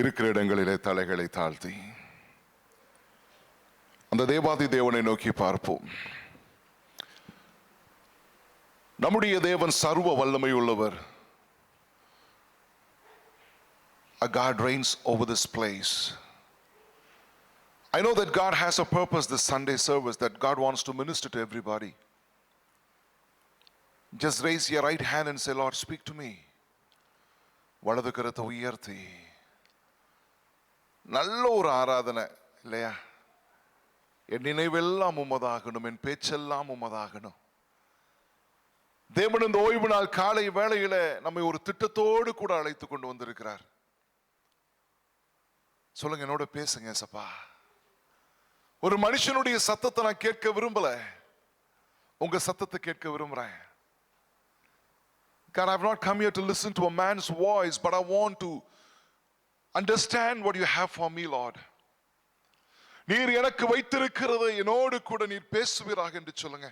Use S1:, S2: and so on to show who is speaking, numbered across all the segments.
S1: இருக்கிற இடங்களிலே தலைகளை தாழ்த்தி அந்த தேவாதி தேவனை நோக்கி பார்ப்போம். நம்முடைய தேவன் சர்வ வல்லமை உள்ளவர். God reigns over this place. I know that God has a purpose this Sunday service, that God wants to minister to everybody. Just raise your right hand and say, Lord, speak to me. வலது கரத்தை உயர்த்தி நல்ல ஒரு ஆராதனை இல்லையா? என் நினைவெல்லாம் உமதாகணும், என் பேச்செல்லாம் உமதாகணும். தேவன் இந்த ஓய்வு நாள் காலை வேளையில நம்மை ஒரு திட்டத்தோடு கூட அழைத்து கொண்டு வந்திருக்கிறார். சொல்லுங்க, என்னோட பேசுங்க சப்பா. ஒரு மனுஷனுடைய சத்தத்தை நான் கேட்க விரும்பல, உங்க சத்தத்தை கேட்க விரும்புறேன். God, I have not come here to listen to a man's voice, but I want to understand what you have for me, Lord. நீர் எனக்கு வைத்திருக்கிறது என்னோடு கூட நீர் பேசுவீராக என்று சொல்லுங்க.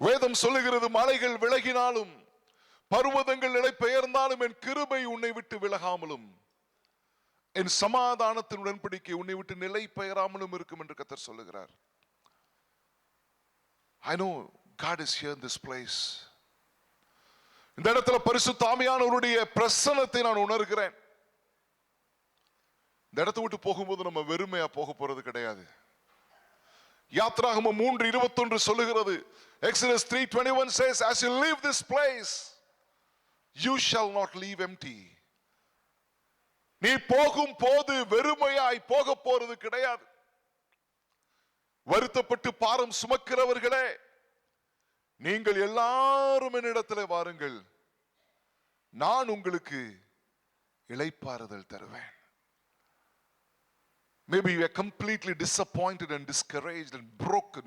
S1: வேதம் சொல்லுகிறது, மலைகள் விலகினாலும் பர்வதங்கள் நிலை பெயர்ந்தாலும் என் கிருபை உன்னை விட்டு விலகாமலும் என் சமாதானத்தின் உடன்படிக்கை உன்னை விட்டு நிலை பெயராமலும் இருக்கும் என்று கர்த்தர் சொல்லுகிறார். I know God is here in this place. இந்த இடத்துல பரிசுத்த ஆவியானவருடைய பிரசன்னத்தை நான் உணர்கிறேன். இந்த இடத்தை விட்டு போகும்போது நம்ம வெறுமையா போக போறது கிடையாது. யாத்ராகமம் 3:21 சொல்லுகிறது, Exodus 3:21 says, as you leave this place you shall not leave empty. நீ போகும் போது வெறுமையாய் போக போறது கிடையாது. வருத்தப்பட்டு பாரம் சுமக்கிறவர்களே, நீங்கள் எல்லாரும் என்னிடத்தில் வாருங்கள், நான் உங்களுக்கு இளைப்பாறுதல் தருவேன். Maybe you are completely disappointed and discouraged and broken,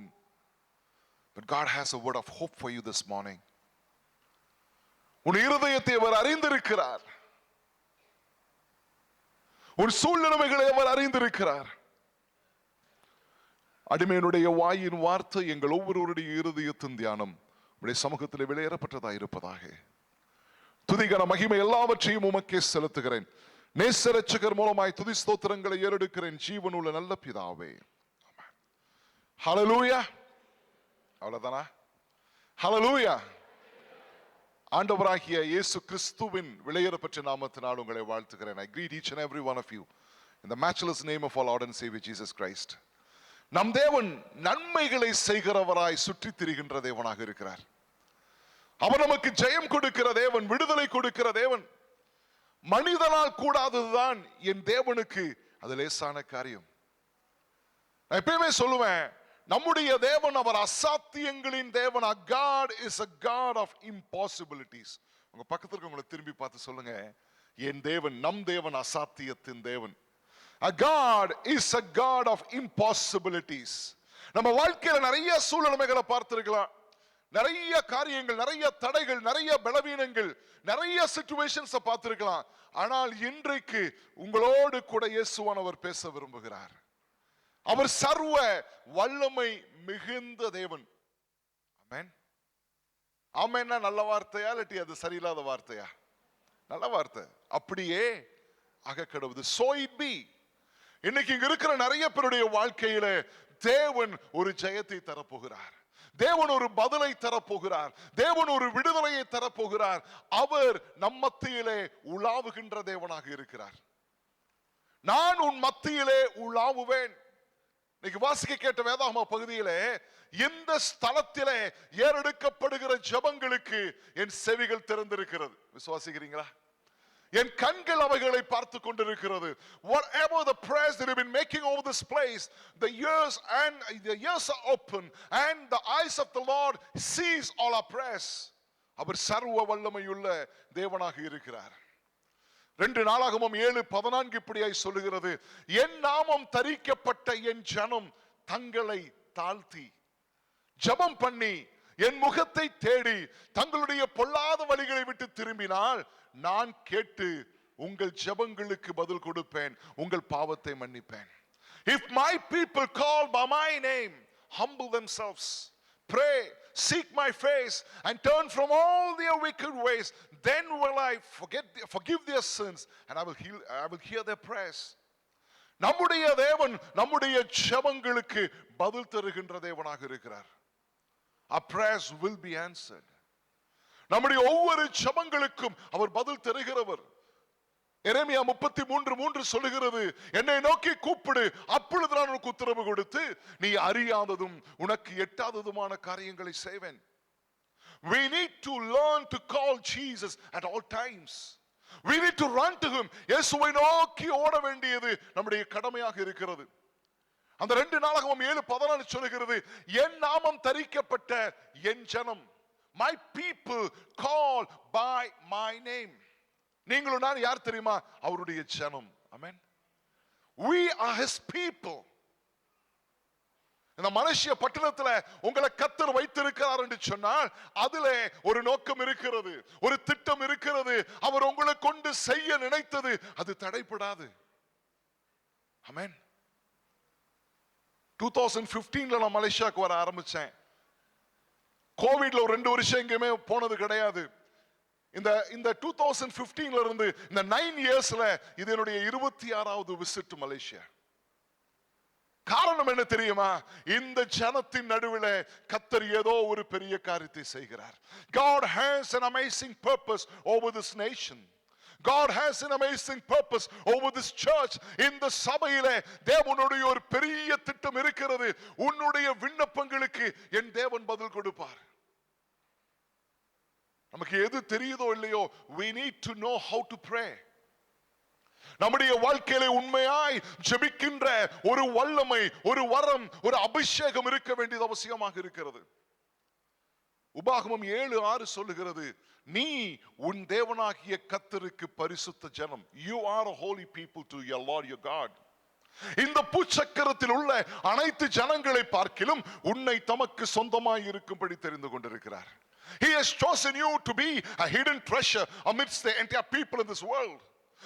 S1: but God has a word of hope for you this morning. உன் இருதயத்தை அவர் அறிந்திருக்கிறார், உன் சூழ்நிலைகளை அவர் அறிந்திருக்கிறார். அடிமையினுடைய வாயின் வார்த்தை எங்கள் ஒவ்வொருவருடைய இருதயத்தின் தியானம் உடைய சமூகத்தில் வெளியேறப்பட்டதாக இருப்பதாக. துதிகர மகிமை எல்லாவற்றையும் உமக்கே செலுத்துகிறேன். நேசரட்சகர் மூலமாய் துதி ஸ்தோத்திரங்களை ஏறெடுக்கிறேன், ஜீவனுள்ள நல்ல பிதாவே. ஹல்லேலூயா. அவ்வளவுதானா? ஹல்லேலூயா. ஆண்டவராகிய இயேசு கிறிஸ்துவின் விலையேறப்பட்ட நாமத்தினால் உங்களை வாழ்த்துகிறேன். I greet each and every one of you in the matchless name of our Lord and Savior Jesus Christ. நம் தேவன் நன்மைகளை செய்கிறவராய் சுற்றி திரிகின்ற தேவனாக இருக்கிறார். அவர் நமக்கு ஜெயம் கொடுக்கிற தேவன், விடுதலை கொடுக்கிற தேவன். மனிதனால் கூடாததுதான் என் தேவனுக்கு அது லேசான காரியம். நான் எப்பயுமே சொல்லுவேன், நம்முடைய தேவன் அவர் அசாத்தியங்களின் தேவன். God is a God of impossibilities. உங்க பக்கத்துல இருக்கவங்களை திரும்பி பார்த்து சொல்லுங்க, என் தேவன், நம் தேவன் அசாத்தியத்தின் தேவன். A God is a God of impossibilities. நம்ம வாழ்க்கையில நிறைய சூழ்நிலைகளை பார்த்திருக்கலாம், நிறைய காரியங்கள், நிறைய தடைகள், நிறைய பலவீனங்கள், நிறைய சிச்சுவேஷன்ஸ் பார்த்திருக்கலாம். ஆனால் இன்றைக்கு உங்களோடு கூட இயேசுவானவர் பேச விரும்புகிறார். அவர் சர்வ வல்லமை மிகுந்த தேவன். ஆமென். ஆமென்னா நல்ல வார்த்தையா இல்லாட்டி அது சரியில்லாத வார்த்தையா? நல்ல வார்த்தை. அப்படியே ஆகக்கடவுது. So it be. இன்னைக்கு இங்க இருக்கிற நிறைய பேருடைய வாழ்க்கையில தேவன் ஒரு ஜெயத்தை தரப்போகிறார். தேவன் ஒரு பதிலை தரப்போகிறார். தேவன் ஒரு விடுதலையை தரப்போகிறார். அவர் நம் மத்தியிலே உலாவுகின்ற தேவனாக இருக்கிறார். நான் உன் மத்தியிலே உலாவுவேன். இன்னைக்கு வாசிக்க கேட்ட வேதாகம பகுதியிலே, இந்த ஸ்தலத்திலே ஏறெடுக்கப்படுகிற ஜெபங்களுக்கு என் செவிகள் திறந்திருக்கிறது. விசுவாசிக்கிறீங்களா? என் கண்கள் அவைகளை பார்த்து கொண்டிருக்கிறது. Whatever the prayers that have been making over this place, the ears are open and the eyes of the Lord sees all our prayers. அவர் சர்வ வல்லமையுள்ள தேவனாக இருக்கிறார். 2 நாளாகமம் 7:14 இப்படியாய் சொல்லுகிறது, என் நாமம் தரிக்கப்பட்ட என் ஜனம் தங்களை தாழ்த்தி ஜெபம் பண்ணி என் முகத்தை தேடி தங்களுடைய பொல்லாத வழிகளை விட்டு திரும்பினால் நான் கேட்டு உங்கள் ஜெபங்களுக்கு பதில் கொடுப்பேன், உங்கள் பாவத்தை மன்னிப்பேன். If my people call by my name humble themselves, pray, seek my face and turn from all their wicked ways, then will I forgive their sins and I will hear their prayers. நம்முடைய தேவன் நம்முடைய ஜெபங்களுக்கு பதில் தருகின்ற தேவனாக இருக்கிறார். Our prayers will be answered. நம்முடைய ஒவ்வொரு ஜெபங்களுக்கும் அவர் பதில் தருகிறவர். எரேமியா 33:3 சொல்லுகிறது, என்னை நோக்கி கூப்பிடு, அப்பொழுது நான் உனக்கு உத்தரவு கொடுத்து நீ அறியாததும் உனக்கு எட்டாததுமான காரியங்களை செய்வேன். We need to learn to call Jesus at all times. We need to run to him. இயேசுவை நோக்கி ஓட வேண்டியது நம்முடைய கடமையாக இருக்கிறது. அந்த 2 நாளாகமம் 7:14 சொல்லுகிறது, என் நாமம் தரிக்கப்பட்ட என் ஜனம், my people called by my name. நீங்களும் நான் யார் தெரியுமா? அவருடைய ஜனம். ஆமென். We are his people. இந்த மனுஷிய பட்டணத்துல உங்களை கர்த்தர் வைத்திருக்கிறார் என்று சொன்னால் அதிலே ஒரு நோக்கம் இருக்கிறது, ஒரு திட்டம் இருக்கிறது. அவர் உங்களை கொண்டு செய்ய நினைத்தது அது தடைப்படாது. ஆமென். 2015ல நான் மலேசியாவுக்கு வர ஆரம்பிச்சேன். கோவிட்ல ஒரு 2 வருஷம் எங்கேயுமே போனது கிடையாது. இந்த 2015ல இருந்து இந்த 9 இயர்ஸ்ல இது என்னுடைய 26வது விசிட் டு மலேசியா. காரணம் என்ன தெரியுமா? இந்த ஜனத்தின் நடுவில் கர்த்தர் ஏதோ ஒரு பெரிய காரியத்தை செய்கிறார். God has an amazing purpose over this nation. God has an amazing purpose over this church. இந்த சபையிலே தேவனுடைய ஒரு பெரிய திட்டம் இருக்கிறது. உன்னுடைய விண்ணப்பங்களுக்கு என் தேவன் பதில் கொடுப்பார். நமக்கு எது தெரியுதோ இல்லையோ, we need to know how to pray. நம்முடைய வாழ்க்கையில உண்மையாய் ஜெபிக்கின்ற ஒரு வல்லமை, ஒரு வரம், ஒரு அபிஷேகம் இருக்க வேண்டியது அவசியமாக இருக்கிறது. உபாகமம் 7:6 சொல்லுகிறது, நீ உன் தேவனாகிய கர்த்தருக்கு பரிசுத்த ஜனம். You are a holy people to your Lord your God. இந்த பூச்சக்கரத்தில் உள்ள அனைத்து ஜனங்களை பார்க்கிலும் உன்னை தமக்கு சொந்தமாய் இருக்கும்படி தெரிந்து கொண்டிருக்கிறார். He has chosen you to be a hidden treasure amidst the entire people in this world.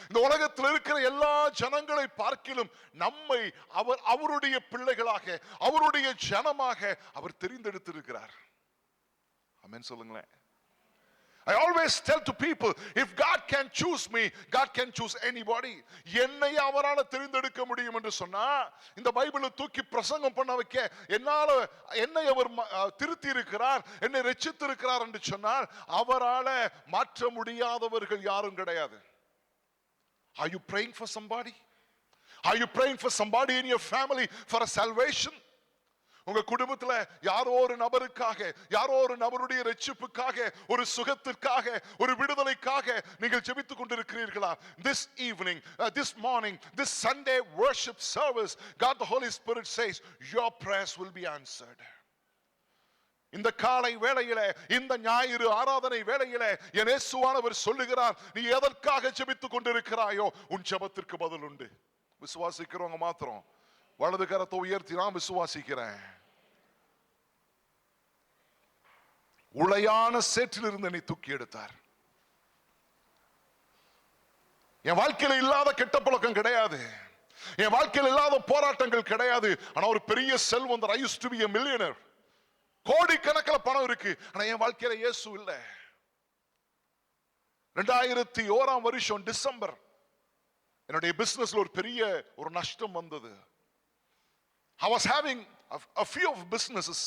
S1: இந்த உலகத்தில் இருக்கிற எல்லா ஜனங்களை பார்க்கிலும் நம்மை அவருடைய பிள்ளைகளாக, அவருடைய ஜனமாக அவர் தெரிந்தெடுத்திருக்கிறார். ஆமென் சொல்லுங்களேன். I always tell to people, if God can choose me, God can choose anybody. என்னை அவரால் தெரிந்தெடுக்க முடியும் என்று சொன்னா, இந்த பைபிளை தூக்கி பிரசங்கம் பண்ண வைக்க என்னை அவர் திருத்தி இருக்கிறார், என்னை ரட்சித்து இருக்கிறார் என்று சொன்னால் அவரால் மாற்ற முடியாதவர்கள் யாரும் கிடையாது. Are you praying for somebody? Are you praying for somebody in your family for a salvation? உங்க குடும்பத்துல யாரோ ஒரு நபருக்காக, யாரோ ஒரு நபருடைய ரட்சிப்புக்காக, ஒரு சுகத்திற்காக, ஒரு விடுதலைக்காக நீங்கள் ஜெபித்துக் கொண்டிருக்கிறீர்களா? This evening, this morning, this Sunday worship service, God the Holy Spirit says your prayers will be answered. இந்த காலை வேளையிலே, இந்த ஞாயிறு ஆராதனை வேளையிலே என் இயேசுவானவர் சொல்லுகிறார், நீ எதற்காக ஜெபித்துக் கொண்டிருக்கிறாயோ உன் ஜெபத்திற்கு பதில் உண்டு. விசுவாசிக்கிறவங்க மாத்திரம் வலது கரத்தை உயர்த்தி, நான் விசுவாசிக்கிறேன். உளையான சேற்றிலிருந்து என்னை தூக்கி எடுத்தார். என் வாழ்க்கையில இல்லாத கெட்ட பழக்கம் கிடையாது, என் வாழ்க்கையில் இல்லாத போராட்டங்கள் கிடையாது. ஆனா ஒரு பெரிய செல்வந்தர், I used to be a millionaire. கோடி கணக்கில் பணம் இருக்கு, ஆனா என் வாழ்க்கையில இயேசு இல்லை. 2001 வருஷம் டிசம்பர் என்னுடைய பிசினஸ்ல ஒரு பெரிய ஒரு நஷ்டம் வந்தது. I was having a few of businesses.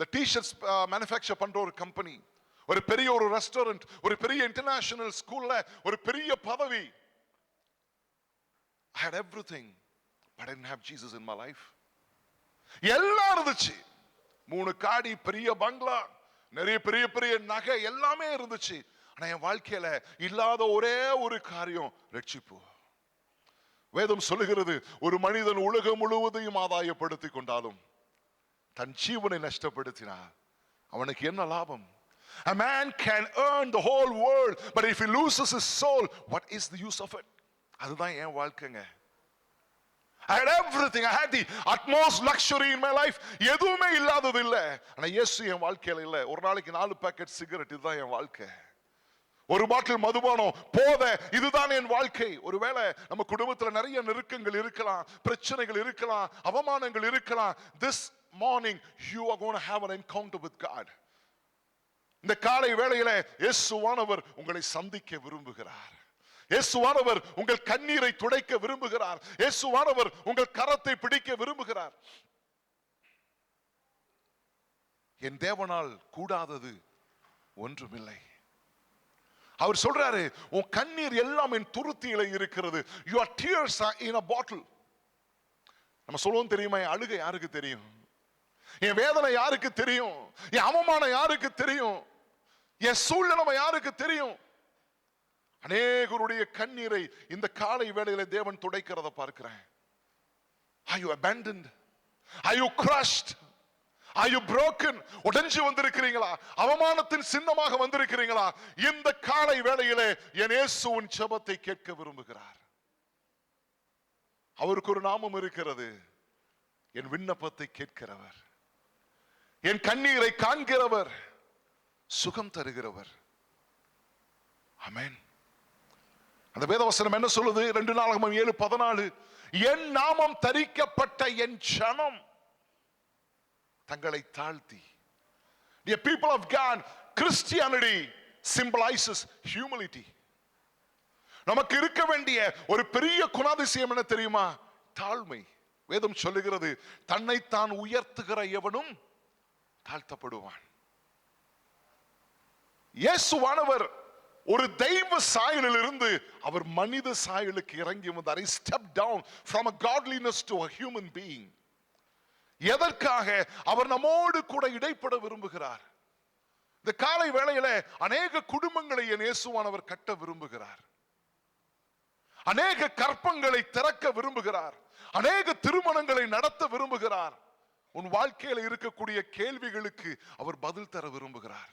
S1: The t-shirts manufacture பண்ற ஒரு கம்பெனி, ஒரு பெரிய ஒரு ரெஸ்டாரண்ட், ஒரு பெரிய இன்டர்நேஷனல் ஸ்கூல்ல ஒரு பெரிய பதவி. I had everything, but I didn't have Jesus in my life. எல்லாம் இருந்துச்சு, 3 காடி, பெரிய பங்களா, நிறைய பெரிய பெரிய நகை, எல்லாமே இருந்துச்சு. ஆனா என் வாழ்க்கையில இல்லாத ஒரே ஒரு காரியம் ரட்சிப்பு. வேதம் சொல்லுகிறது, ஒரு மனிதன் உலகம் முழுவதையும் ஆதாயப்படுத்திக் கொண்டாலும் தன் ஜீவனை நஷ்டப்படுத்தினார் அவனுக்கு என்ன லாபம்? A man can earn the whole world, but if he loses his soul, what is the use of it? அதுதான் என் வாழ்க்கைங்க. I had everything, I had the utmost luxury in my life. எதுவுமே இல்லாதது இல்லை. ஆனா இயேசு என் வாழ்க்கையில இல்லை. ஒரு நாளைக்கு 4 பாக்கெட் சிகரெட், இதுதான் என் வாழ்க்கை. ஒரு பாட்டில் மதுபானம் போத, இதுதான் என் வாழ்க்கை. ஒருவேளை நம்ம குடும்பத்துல நிறைய நெருக்கங்கள் இருக்கலாம், பிரச்சனைகள் இருக்கலாம், அவமானங்கள் இருக்கலாம். This morning you are going to have an encounter with God. இந்த காலை வேளையில இயேசுவானவர் உங்களை சந்திக்க விரும்புகிறார். இயேசுவானவர் உங்கள் கண்ணீரை துடைக்க விரும்புகிறார். இயேசுவானவர் உங்கள் கரத்தை பிடிக்க விரும்புகிறார். என் தேவனால் கூடாதது ஒன்றுமில்லை. அவர் சொல்றாரு, உன் கண்ணீர் எல்லாம் என் துருத்தியில இருக்கிறது. Your tears are in a bottle. நம்ம சொல்லுவோம் தெரியுமா, என் அழுகை யாருக்கு தெரியும், என் வேதனை யாருக்கு தெரியும், என் அவமானம் யாருக்கு தெரியும், என் சூழ்நிலை யாருக்கு தெரியும். அநேகருடைய கண்ணீரை இந்த காலை வேளையில தேவன் துடைக்கிறத பார்க்கிறேன். Are you abandoned? Are you crushed? Are you broken? உடைஞ்சு வந்திருக்கிறீங்களா? அவமானத்தின் சின்னமாக வந்திருக்கிறீங்களா? இந்த காலை வேளையிலே என் இயேசுவின் ஜெபத்தை கேட்க விரும்புகிறார். அவருக்கு ஒரு நாமம் இருக்கிறது, என் விண்ணப்பத்தை கேட்கிறவர், என் கண்ணீரை காண்கிறவர், சுகம் தருகிறவர். ஆமென். அந்த வேதவசனம் என்ன சொல்லுது? 2 நாளாகமம் 7:14, என் நாமம் தரிக்கப்பட்ட என் ஜனம் தங்களை தாழ்த்தி. Dear people of God, Christianity symbolizes humility. நமக்கு இருக்க வேண்டிய ஒரு பெரிய குணாதிசயம் என்ன தெரியுமா? தாழ்மை. வேதம் சொல்லுகிறது, தன்னைத்தான் உயர்த்துகிற எவனும் தாழ்த்தப்படுவான். இயேசுவானவர் ஒரு தெய்வ சாயலில் இருந்து அவர் மனித சாயலுக்கு இறங்கி வந்தார். He stepped down from a godliness to a human being. எதற்காக? அவர் நம்மோடு கூட இடைப்பட விரும்புகிறார். இந்த காலை வேளையில அநேக குடும்பங்களை என் இயேசுவானவர் கட்ட விரும்புகிறார். அநேக கற்பங்களை திறக்க விரும்புகிறார். அநேக திருமணங்களை நடத்த விரும்புகிறார். உன் வாழ்க்கையில இருக்கக்கூடிய கேள்விகளுக்கு அவர் பதில் தர விரும்புகிறார்.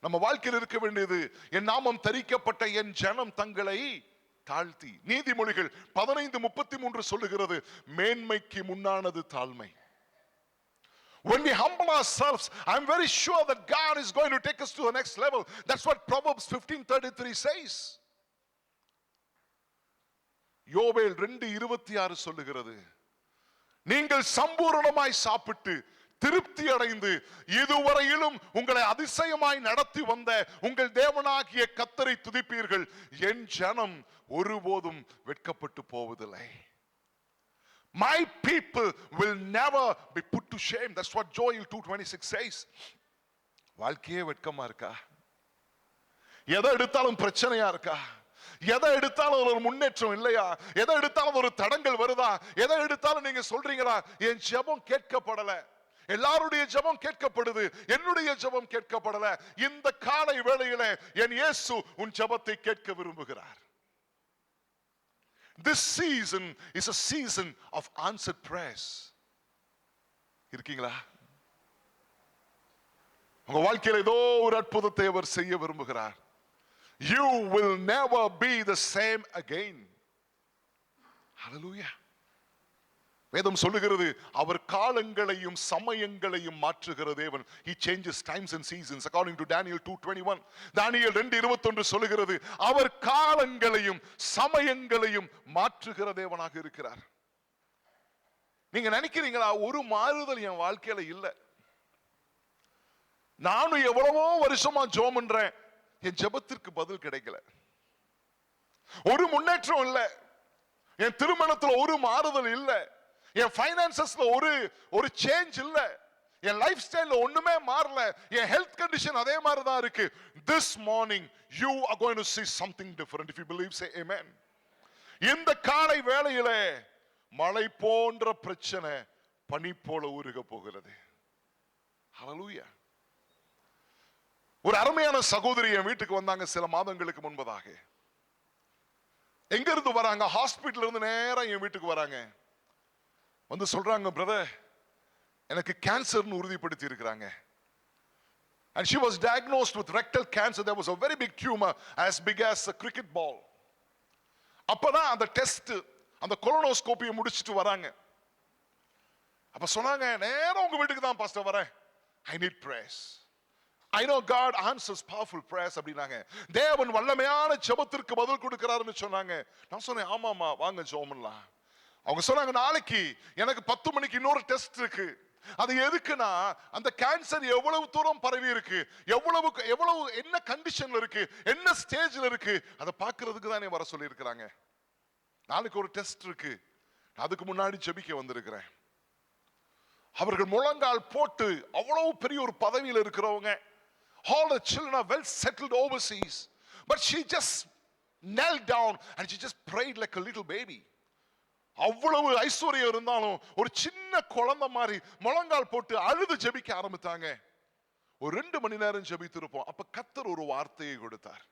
S1: நம்ம வாழ்க்கையில் இருக்க வேண்டியது, என் நாமம் தரிக்கப்பட்ட என் ஜனம் தங்களை தாழ்த்தி. நீதிமொழிகள் 15:33 சொல்லுகிறது, மேன்மைக்கு முன்னானது தாழ்மை. When we humble ourselves, I'm very sure that God is going to take us to the next level. That's what Proverbs 15:33 says. யோவேல் 2:26 சொல்லுகிறது, நீங்கள் சம்பூரணமாய் சாப்பிட்டு திருப்தி அடைந்து இதுவரையிலும் உங்களை அதிசயமாய் நடத்தி வந்த உங்கள் தேவனாகிய கர்த்தரை துதிப்பீர்கள், என் ஜனம் ஒருபோதும் வெட்கப்பட்டு போவதில்லை. My people will never be put to shame. That's what Joel 2:26 says. வாழ்க்கையே வெட்கமா இருக்கா? எதை எடுத்தாலும் பிரச்சனையா இருக்கா? எதை எடுத்தாலும் ஒரு முன்னேற்றம் இல்லையா? எதை எடுத்தாலும் ஒரு தடங்கள் வருதா? எதை எடுத்தாலும் நீங்க சொல்றீங்களா, என் ஜெபம் கேட்கப்படல, எல்லாருடைய ஜெபம் கேட்கப்படுது, என்னுடைய ஜெபம் கேட்கப்படல. இந்த காலை வேளையிலே என் இயேசு உன் ஜெபத்தை கேட்க விரும்புகிறார். This season is a season of answered prayers. இருக்கீங்களா? உங்க வாழ்க்கையில ஏதோ ஒரு அற்புதத்தை அவர் செய்ய விரும்புகிறார். You will never be the same again. Hallelujah. வேதம் சொல்லுகிறது, அவர் காலங்களையும் சமயங்களையும் மாற்றுகிற தேவன். He changes times and seasons according to Daniel 2:21. தானியேல் 2:21 சொல்லுகிறது, அவர் காலங்களையும் சமயங்களையும் மாற்றுகிற தேவனாக இருக்கிறார். நீங்க நினைக்கிறீங்களா, ஒரு மாறுதல் என் வாழ்க்கையில இல்ல, நானும் எவ்வளவோ வருஷமா ஜெபம் பண்றேன், என் ஜெபத்திற்கு பதில் கிடைக்கல, ஒரு முன்னேற்றம் இல்ல, என் திருமணத்துல ஒரு மாறுதல் இல்ல, என் ஃபைனான்சஸ்ல ஒரு சேஞ்ச் இல்ல, என் லைஃப் ஸ்டைல்ல ஒண்ணுமே மாறல, என் ஹெல்த் கண்டிஷன் அதே மாதிரி தான் இருக்கு. This morning you are going to see something different. If you believe, say amen. இந்த காலை வேளையிலே மழை போன்ற பிரச்சனை பனி போல உருக போகிறது. ஹalleluya. ஒரு அருமையான சகோதரி என் வீட்டுக்கு வந்தாங்க சில மாதங்களுக்கு முன்பதாக. எங்க இருந்து வராங்க? ஹாஸ்பிடல்ல இருந்து நேரா என் வீட்டுக்கு வராங்க. வந்து சொல்றாங்க, பிரதர் எனக்கு கேன்சர்னு உறுதிப்படுத்தி இருக்கிறாங்க. And she was diagnosed with rectal cancer. There was a very big tumor as big as a cricket ball. அப்பதான் அந்த டெஸ்ட், அந்த கொலோனோஸ்கோபியை முடிச்சிட்டு வராங்க. அப்ப சொன்னாங்க, நேரா உங்க வீட்டுக்கு தான் பாஸ்டர் வரேன். I need prayers. I know God answers powerful prayers அப்படினாங்க. தேவன் வல்லமையான ஜெபத்திற்கு பதில் கொடுக்கிறாருன்னு சொன்னாங்க. நான் சொன்னேன் ஆமாமா வாங்க ஜெபம் பண்ணலாம். அவங்க சொன்னாங்க நாளைக்கு எனக்கு 10 மணிக்கு இன்னொரு டெஸ்ட் இருக்கு. அது எதுக்குன்னா அந்த கேன்சர் எவ்வளவு தூரம் பரவி இருக்கு, எவ்வளவு என்ன கண்டிஷன்ல இருக்கு, என்ன ஸ்டேஜ்ல இருக்கு, அதை பார்க்கிறதுக்கு தான் வர சொல்லி இருக்கிறாங்க. நாளைக்கு ஒரு டெஸ்ட் இருக்கு, அதுக்கு முன்னாடி ஜெபிக்க வந்திருக்கிறேன். அவர்கள் முழங்கால் போட்டு அவ்வளவு பெரிய ஒரு பதவியில் இருக்கிறவங்க. All the children are well settled overseas, but she just knelt down and she just prayed like a little baby. அவ்வளவு ஐஸ்வர்யம் இருந்தாலும் ஒரு சின்ன குழந்தை மாதிரி முழங்கால் போட்டு அழுது ஜெபிக்க ஆரம்பித்தாங்க. ஒரு 2 மணி நேரம் ஜெபித்திருப்போம். அப்ப கர்த்தர் ஒரு வார்த்தையை கொடுத்தார்.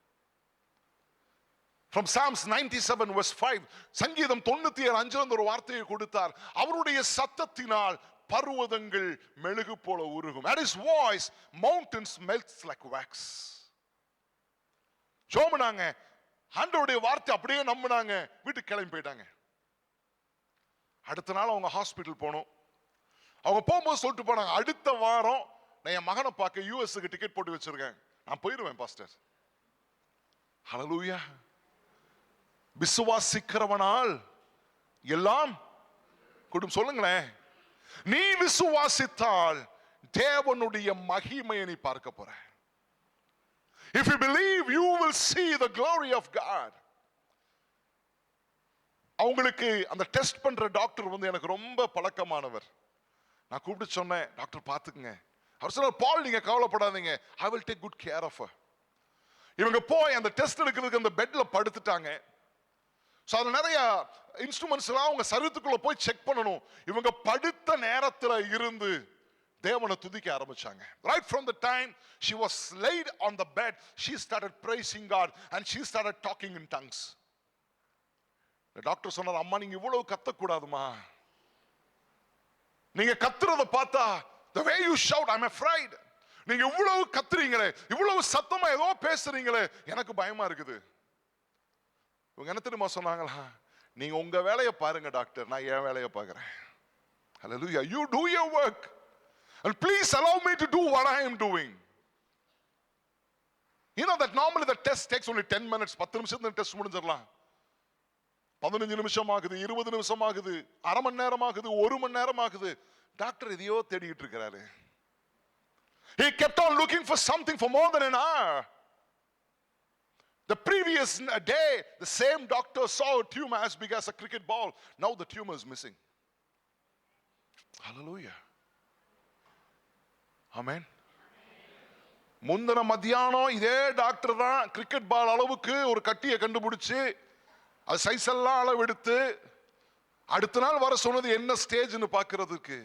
S1: From Psalms 97 verse 5, சங்கீதம் 97:5 ஒரு வார்த்தையை கொடுத்தார். அவருடைய சத்தத்தினால் பர்வதங்கள் மெழுகு போல உருகும். At his voice mountains melts like wax. ஜோமனாங்க ஆண்டவருடைய வார்த்தை அப்படியே நம்பினாங்க. வீட்டுக்கு கிளம்பி போயிட்டாங்க. அடுத்த நாள் அவங்க ஹாஸ்பிட்டல் போனோம். அவங்க போகும்போது சொல்லிட்டு போனாங்க, அடுத்த வாரம் நான் என் மகனை பார்க்க யூஎஸ்க்கு டிக்கெட் போட்டு வச்சிருக்கேன், நான் போயிடுவேன் பாஸ்டர். ஹல்லேலூயா. விசுவாசிக்கிறவனால் எல்லாம் கூடும். சொல்லுங்களேன், நீ விசுவாசித்தால் தேவனுடைய மகிமையை நீ பார்க்க போற. If you believe, you will see the glory of God. அவங்களுக்கு அந்த டெஸ்ட் பண்ற டாக்டர் வந்து எனக்கு ரொம்ப பழக்கமானவர். நான் கூப்பிட்டு சொன்னேன், டாக்டர் பார்த்துக்குங்க. அவர் சொன்னார், பால் நீங்க கவலைப்படாதீங்க, I will take good care of her. இவங்க போய் அந்த டெஸ்ட் எடுக்கிறதுக்கு அந்த பெட்ல படுத்துட்டாங்க. ஸோ அதில் நிறைய இன்ஸ்ட்ருமெண்ட்ஸ் எல்லாம் அவங்க சரீரத்துக்குள்ள போய் செக் பண்ணணும். இவங்க படுத்த நேரத்தில் இருந்து தேவனை துதிக்க ஆரம்பிச்சாங்க. Right from the time she was laid on the bed, she started praising God and she started talking in tongues. Doctor சொன்னார், அம்மா நீங்க இவ்வளவு கத்தக்கூடாதுமா, நீங்க கத்துறத பார்த்தா the way you shout I'm afraid. நீங்க இவ்வளவு கத்துறீங்களே, இவ்வளவு சத்தமா ஏதோ பேசுறீங்களே, எனக்கு பயமா இருக்குது. இவங்க என்ன தெரியுமா சொன்னாங்களா, நீங்க உங்க வேலையை பாருங்க டாக்டர், நான் என் வேலையை பார்க்கிறேன். Hallelujah. You do your work and please allow me to do what I am doing. You know that normally the test takes only 10 minutes. 10 நிமிஷத்துல டெஸ்ட் முடிஞ்சிடலாம். 15 நிமிஷம் ஆகுது, 20 நிமிஷம் ஆகுது, அரை மணி நேரம் ஆகுது, 1 மணி நேரம் ஆகுது. டாக்டர் எதையோ தேடிட்டு இருக்கிறாரு. He kept on looking for something for more than an hour. The previous day, the same doctor saw a tumor as big as a cricket ball. Now the tumor is missing. Hallelujah. Amen. முந்தின மத்தியானம் இதே doctor தான் cricket ball அளவுக்கு ஒரு கட்டியை கண்டுபிடிச்சு அது size எல்லாம் அளவெடுத்து அடுத்த நாள் வர சொன்னது என்ன ஸ்டேஜ்னு பார்க்கிறதுக்கு.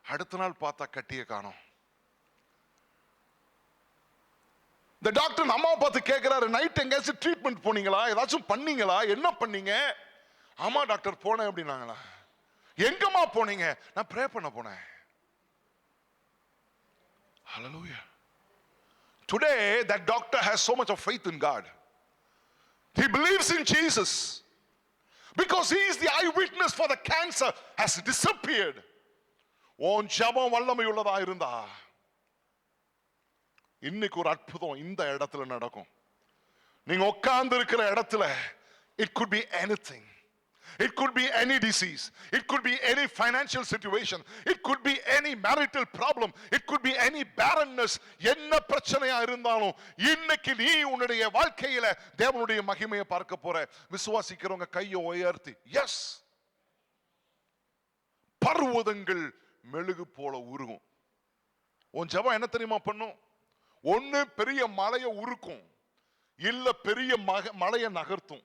S1: அடுத்த நாள் பார்த்தா கட்டியை காணோம். இந்த டாக்டர் அம்மா பார்த்து கேட்கிறாரு, நைட் எங்கேயாச்சும் ட்ரீட்மெண்ட் போனீங்களா, ஏதாச்சும் பண்ணீங்களா, என்ன பண்ணீங்க? ஆமா டாக்டர் போனேன் அப்படின்னாங்களா. எங்கம்மா போனீங்க? நான் ப்ரே பண்ண போனேன். Hallelujah. Today that doctor has so much of faith in God. He believes in Jesus because he is the eyewitness for the cancer has disappeared. உன் ஜெபம் வல்லமை உள்ளதா இருந்தா இன்னைக்கு ஒரு அற்புதம் இந்த இடத்துல நடக்கும். நீங்க உட்கார்ந்து இருக்கிற இடத்துல it could be anything. It could be any disease. It could be any financial situation. It could be any marital problem. It could be any barrenness. என்ன பிரச்சனையா இருந்தாலும் இன்னைக்கு நீ உன்னுடைய வாழ்க்கையில தேவனுடைய மகிமையை பார்க்க போற. விசுவாசிக்கிறவங்க கையை உயர்த்தி எஸ், பர்வதங்கள் மெழுகு போல உருகும். உன் ஜெபம் என்ன தெரியுமா பண்ணும்? ஒன்னு பெரிய மலையை உருக்கும், இல்ல பெரிய மலையை நகர்த்தும்.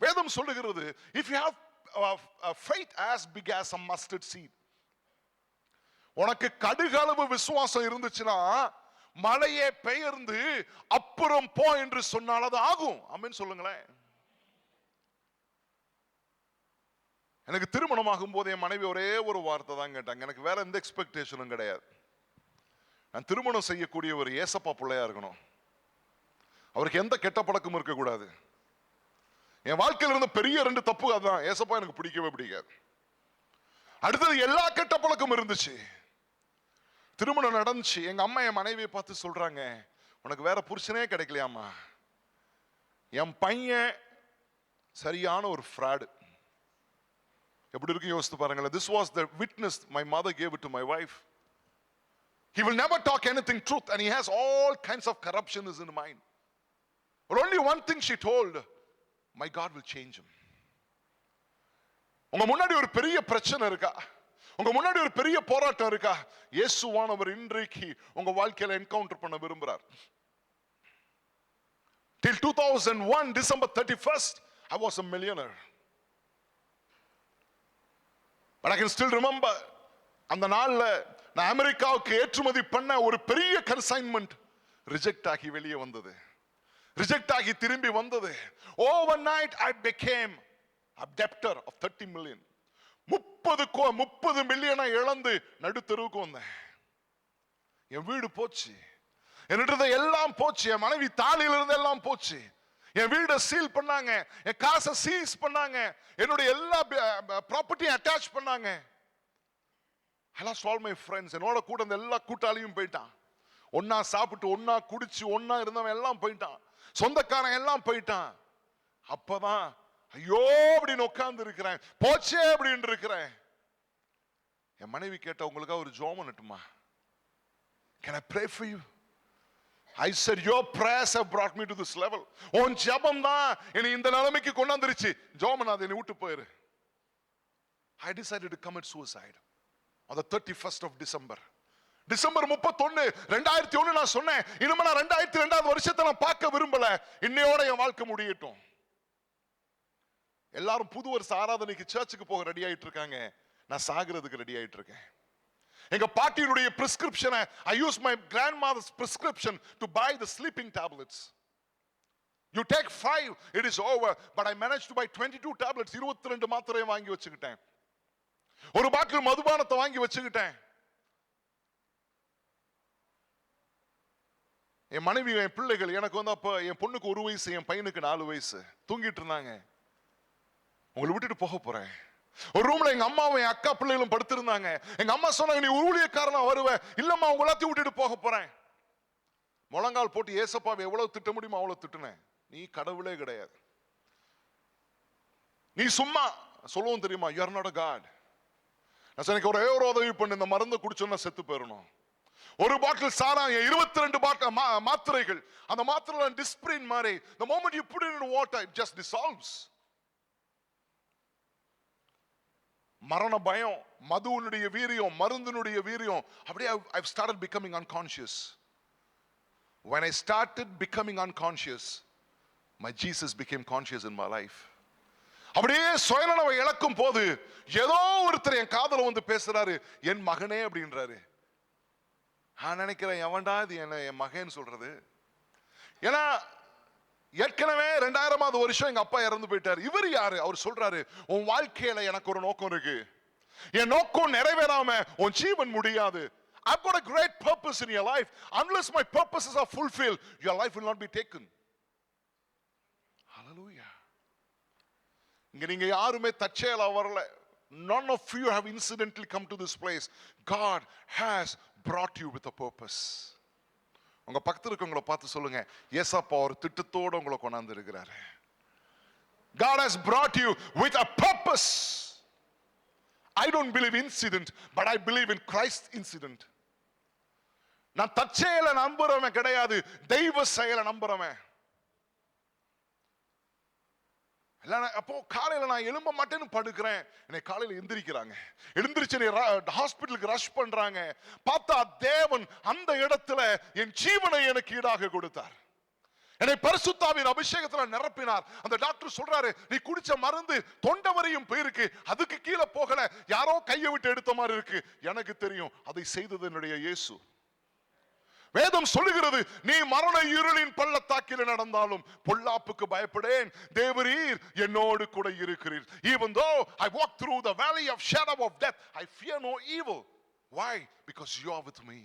S1: வேதம் சொல்லுகிறது, if you have faith as big as a mustard seed, உனக்கு கடுகளவு விசுவாசம் இருந்துச்சுன்னா மலையே பெயர்ந்து அப்புறம் போ என்று சொன்னால் அது ஆகும். ஆமென் சொல்லுங்களேன். எனக்கு திருமணமாகும் போது என் மனைவி ஒரே ஒரு வார்த்தை தான் கேட்டாங்க. எனக்கு வேற எந்த எக்ஸ்பெக்டேஷனும் கிடையாது. நான் திருமணம் செய்யக்கூடிய ஒரு ஏசப்பா பிள்ளையா இருக்கணும், அவருக்கு எந்த கெட்ட பழக்கமும் இருக்கக்கூடாது. என் வாழ்க்கையில் இருந்த பெரிய 2 தப்பு அதுதான். ஏசப்பா எனக்கு பிடிக்கவே பிடிக்காது. அடுத்தது எல்லா கெட்ட பழக்கம் இருந்துச்சு. திருமணம் நடந்துச்சு. எங்க அம்மா என் மனைவியை பார்த்து சொல்றாங்க, உனக்கு வேற புருஷனே கிடைக்கலையாமா, என் பையன் சரியான ஒரு ஃப்ராடு. எப்படி இருக்கு யோசித்து பாருங்களேன். This was the witness my mother gave it to my wife. He will never talk anything truth and he has all kinds of corruption in his mind. But only one thing she told, my God will change him. உங்க முன்னாடி ஒரு பெரிய பிரச்சனை இருக்கா, உங்க முன்னாடி ஒரு பெரிய போராட்டம் இருக்கா, இயேசுவானவர் இன்றைக்கு உங்க வாழ்க்கையில என்கவுண்டர் பண்ண விரும்புறார். Till 2001 December 31st I was a millionaire. But I can still remember, அந்த நாள்ல நான் அமெரிக்காவுக்கு ஏற்றுமதி பண்ண ஒரு பெரிய கன்சைன்மெண்ட் ரிஜெக்ட் ஆகி வெளியே வந்தது, ரிஜெக்ட் ஆகி திரும்பி வந்தது. Overnight I became a debtor of 30 million. 30 மில்லியனை இழந்து நடுத்தெருவுக்கு வந்தேன். என் வீடு போச்சு, என்னது எல்லாம் போச்சு, என் மனைவி தாலியில இருந்து எல்லாம் போச்சு, என் வீடை சீல் பண்ணாங்க, என் காசை சீஸ் பண்ணாங்க, என்னுடைய எல்லா ப்ராப்பர்ட்டியும் அட்டாச் பண்ணாங்க. I lost all my friends. என்னோட கூட அந்த எல்லா கூட்டாளியும் போயிட்டான். ஒன்னா சாப்பிட்டு ஒன்னா குடிச்சு ஒன்னா இருந்தவன் எல்லாம் போயிட்டான், சொந்தக்காரன் எல்லாம் போயிட்டான். அப்பதான் ஐயோ அப்படின்னு உட்கார்ந்து இருக்கிறேன், போச்சே அப்படின்னு இருக்கிறேன். என் மனைவி கேட்ட, உங்களுக்காக ஒரு ஜெபம் பண்ணட்டுமா? Can I pray for you? I said, your prayers have brought me to this level. உன் ஜெபம் தான் என்னை இந்த நிலைமைக்கு கொண்டாந்துருச்சு. ஜெபம் பண்ணாத, என்னை விட்டு போயிரு. I decided to commit suicide on the 31st of December. December 31 2001 நான் சொன்னேன், இனிமே நான் 2002 வருஷத்தை நான் பார்க்க விரும்பல, இன்னையோட என் வாழ்க்கை முடியட்டும். எல்லாரும் புது வருஷ ஆராதனைக்கு சர்ச்சுக்கு போக ரெடி ஆயிட்டு இருக்காங்க, நான் சாகிறதுக்கு ரெடி ஆயிட்டு இருக்கேன். எங்க பாட்டியினுடைய பிரிஸ்கிரிப்ஷனை, I used my grandmother's prescription to buy the sleeping tablets. You take 5, it is over. But I managed to buy 22 tablets. 22 மாத்திரையை வாங்கி வச்சுக்கிட்டேன். ஒரு பாட்டில் மதுபானத்தை வாங்கி வச்சுக்கிட்டேன். என் மனைவி, என் பிள்ளைகள், எனக்கு வந்து அப்ப என் பொண்ணுக்கு 1 வயசு, என் பையனுக்கு 4 வயசு, தூங்கிட்டு இருந்தாங்க. உங்களை விட்டுட்டு போக போறேன். ஒரு ரூம்ல எங்க அம்மாவும் என் அக்கா பிள்ளைகளும் படுத்திருந்தாங்க. எங்க அம்மா சொன்னாங்க, நீ ஊழியக்காரனா வருவ, இல்லம்மா உங்க எல்லாத்தையும் விட்டுட்டு போக போறேன். முழங்கால் போட்டு ஏசப்பாவை எவ்வளவு திட்ட முடியுமோ அவ்வளவு திட்டுனேன். நீ கடவுளே கிடையாது, நீ சும்மா சொல்லுவோம் தெரியுமா, you are not a God. நான் எனக்கு ஒரே ஒரு உதவி பண்ணு, இந்த மருந்து குடிச்சோன்னா செத்து போயிடணும். ஒரு பாட்டில் சாராயம், 22 பாட்டில் மாத்திரைகள், அந்த மாத்திரை டிஸ்பிரின் மாதிரி, the moment you put it in water it just dissolves. மரண பயம், மதுவினுடைய வீரியம், மருந்தினுடைய வீரியம், அப்படியே I've started becoming unconscious. When I started becoming unconscious, my Jesus became conscious in my life. அப்படியே சுயநலவை இழக்கும் போது ஏதோ ஒருத்தர் என் காதுல வந்து பேசுறாரு, என் மகனே அப்படின்றாரு. நான் நினைக்கிறேன், எவன்டா இது என்ன என் மகன் சொல்றது? ஏன்னா ஏற்கனவே 2000வது வருஷம் எங்க அப்பா இறந்து போயிட்டாரு. இவர் யாரு? அவர் சொல்றாரு, உன் வாழ்க்கையில எனக்கு ஒரு நோக்கம் இருக்கு, என் நோக்கம் நிறைவேறாம உன் ஜீவன் முடியாது. I've got a great purpose in your life. Unless my purposes are fulfilled, your life will not be taken. Hallelujah. இங்க நீங்க யாருமே தற்செயலா வரல. None of you have incidentally come to this place. God has brought you with a purpose. உங்க பக்கத்துல இருக்கவங்கள பார்த்து சொல்லுங்க, ஏசப்பா ஒரு திட்டத்தோட உங்களை கொண்டாந்து இருக்கிறாரு. God has brought you with a purpose. I don't believe incident, but I believe in Christ incident. நான் தற்செயலை நம்புறவன் கிடையாது, தெய்வ செயலை நம்புறவன். அப்போ காலையில நான் எழும்ப மாட்டேன்னு படுக்கிறேன், என்னை காலையில எந்திரிக்கிறாங்க, எழுந்திரிச்சு ஹாஸ்பிட்டலுக்கு ரஷ் பண்றாங்க. பார்த்தா தேவன் அந்த இடத்துல என் ஜீவனை எனக்கு ஈடாக கொடுத்தார், என்னை பரிசுத்தாவின் அபிஷேகத்துல நிரப்பினார். அந்த டாக்டர் சொல்றாரு, நீ குடிச்ச மருந்து தொண்டை வரையும் போயிருக்கு, அதுக்கு கீழே போகல, யாரோ கையை விட்டு எடுத்த மாதிரி இருக்கு. எனக்கு தெரியும், அதை செய்தது என்னுடைய இயேசு. வேதம் சொல்லுகிறது, நீ மரண இருளின் பள்ளத்தாக்கில் நடந்தாலும் பொல்லாப்புக்கு பயப்படேன், தேவரீர் என்னோடு கூட இருக்கிறீர். Even though I walk through the valley of shadow of death, I fear no evil. Why? Because you are with me.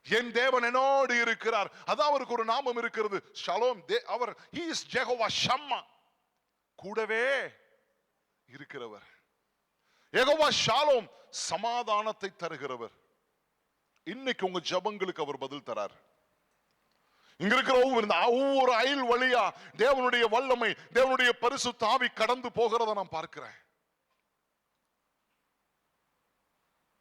S1: என் தேவன் என்னோடு இருக்கிறார். அதான் அவருக்கு ஒரு நாமம் இருக்கிறது, ஷலோம். அவர் he is Jehovah Shammah, கூடவே இருக்கிறவர். யெகோவா ஷாலோம், சமாதானத்தை தருகிறவர். இன்னைக்கு உங்க ஜெபங்களுக்கு அவர் பதில் தரார். இங்க இருக்கிற ஒவ்வொரு அயல் வழியா தேவனுடைய வல்லமை, தேவனுடைய பரிசுத்த ஆவி கடந்து போகிறத நான் பார்க்கிறேன்.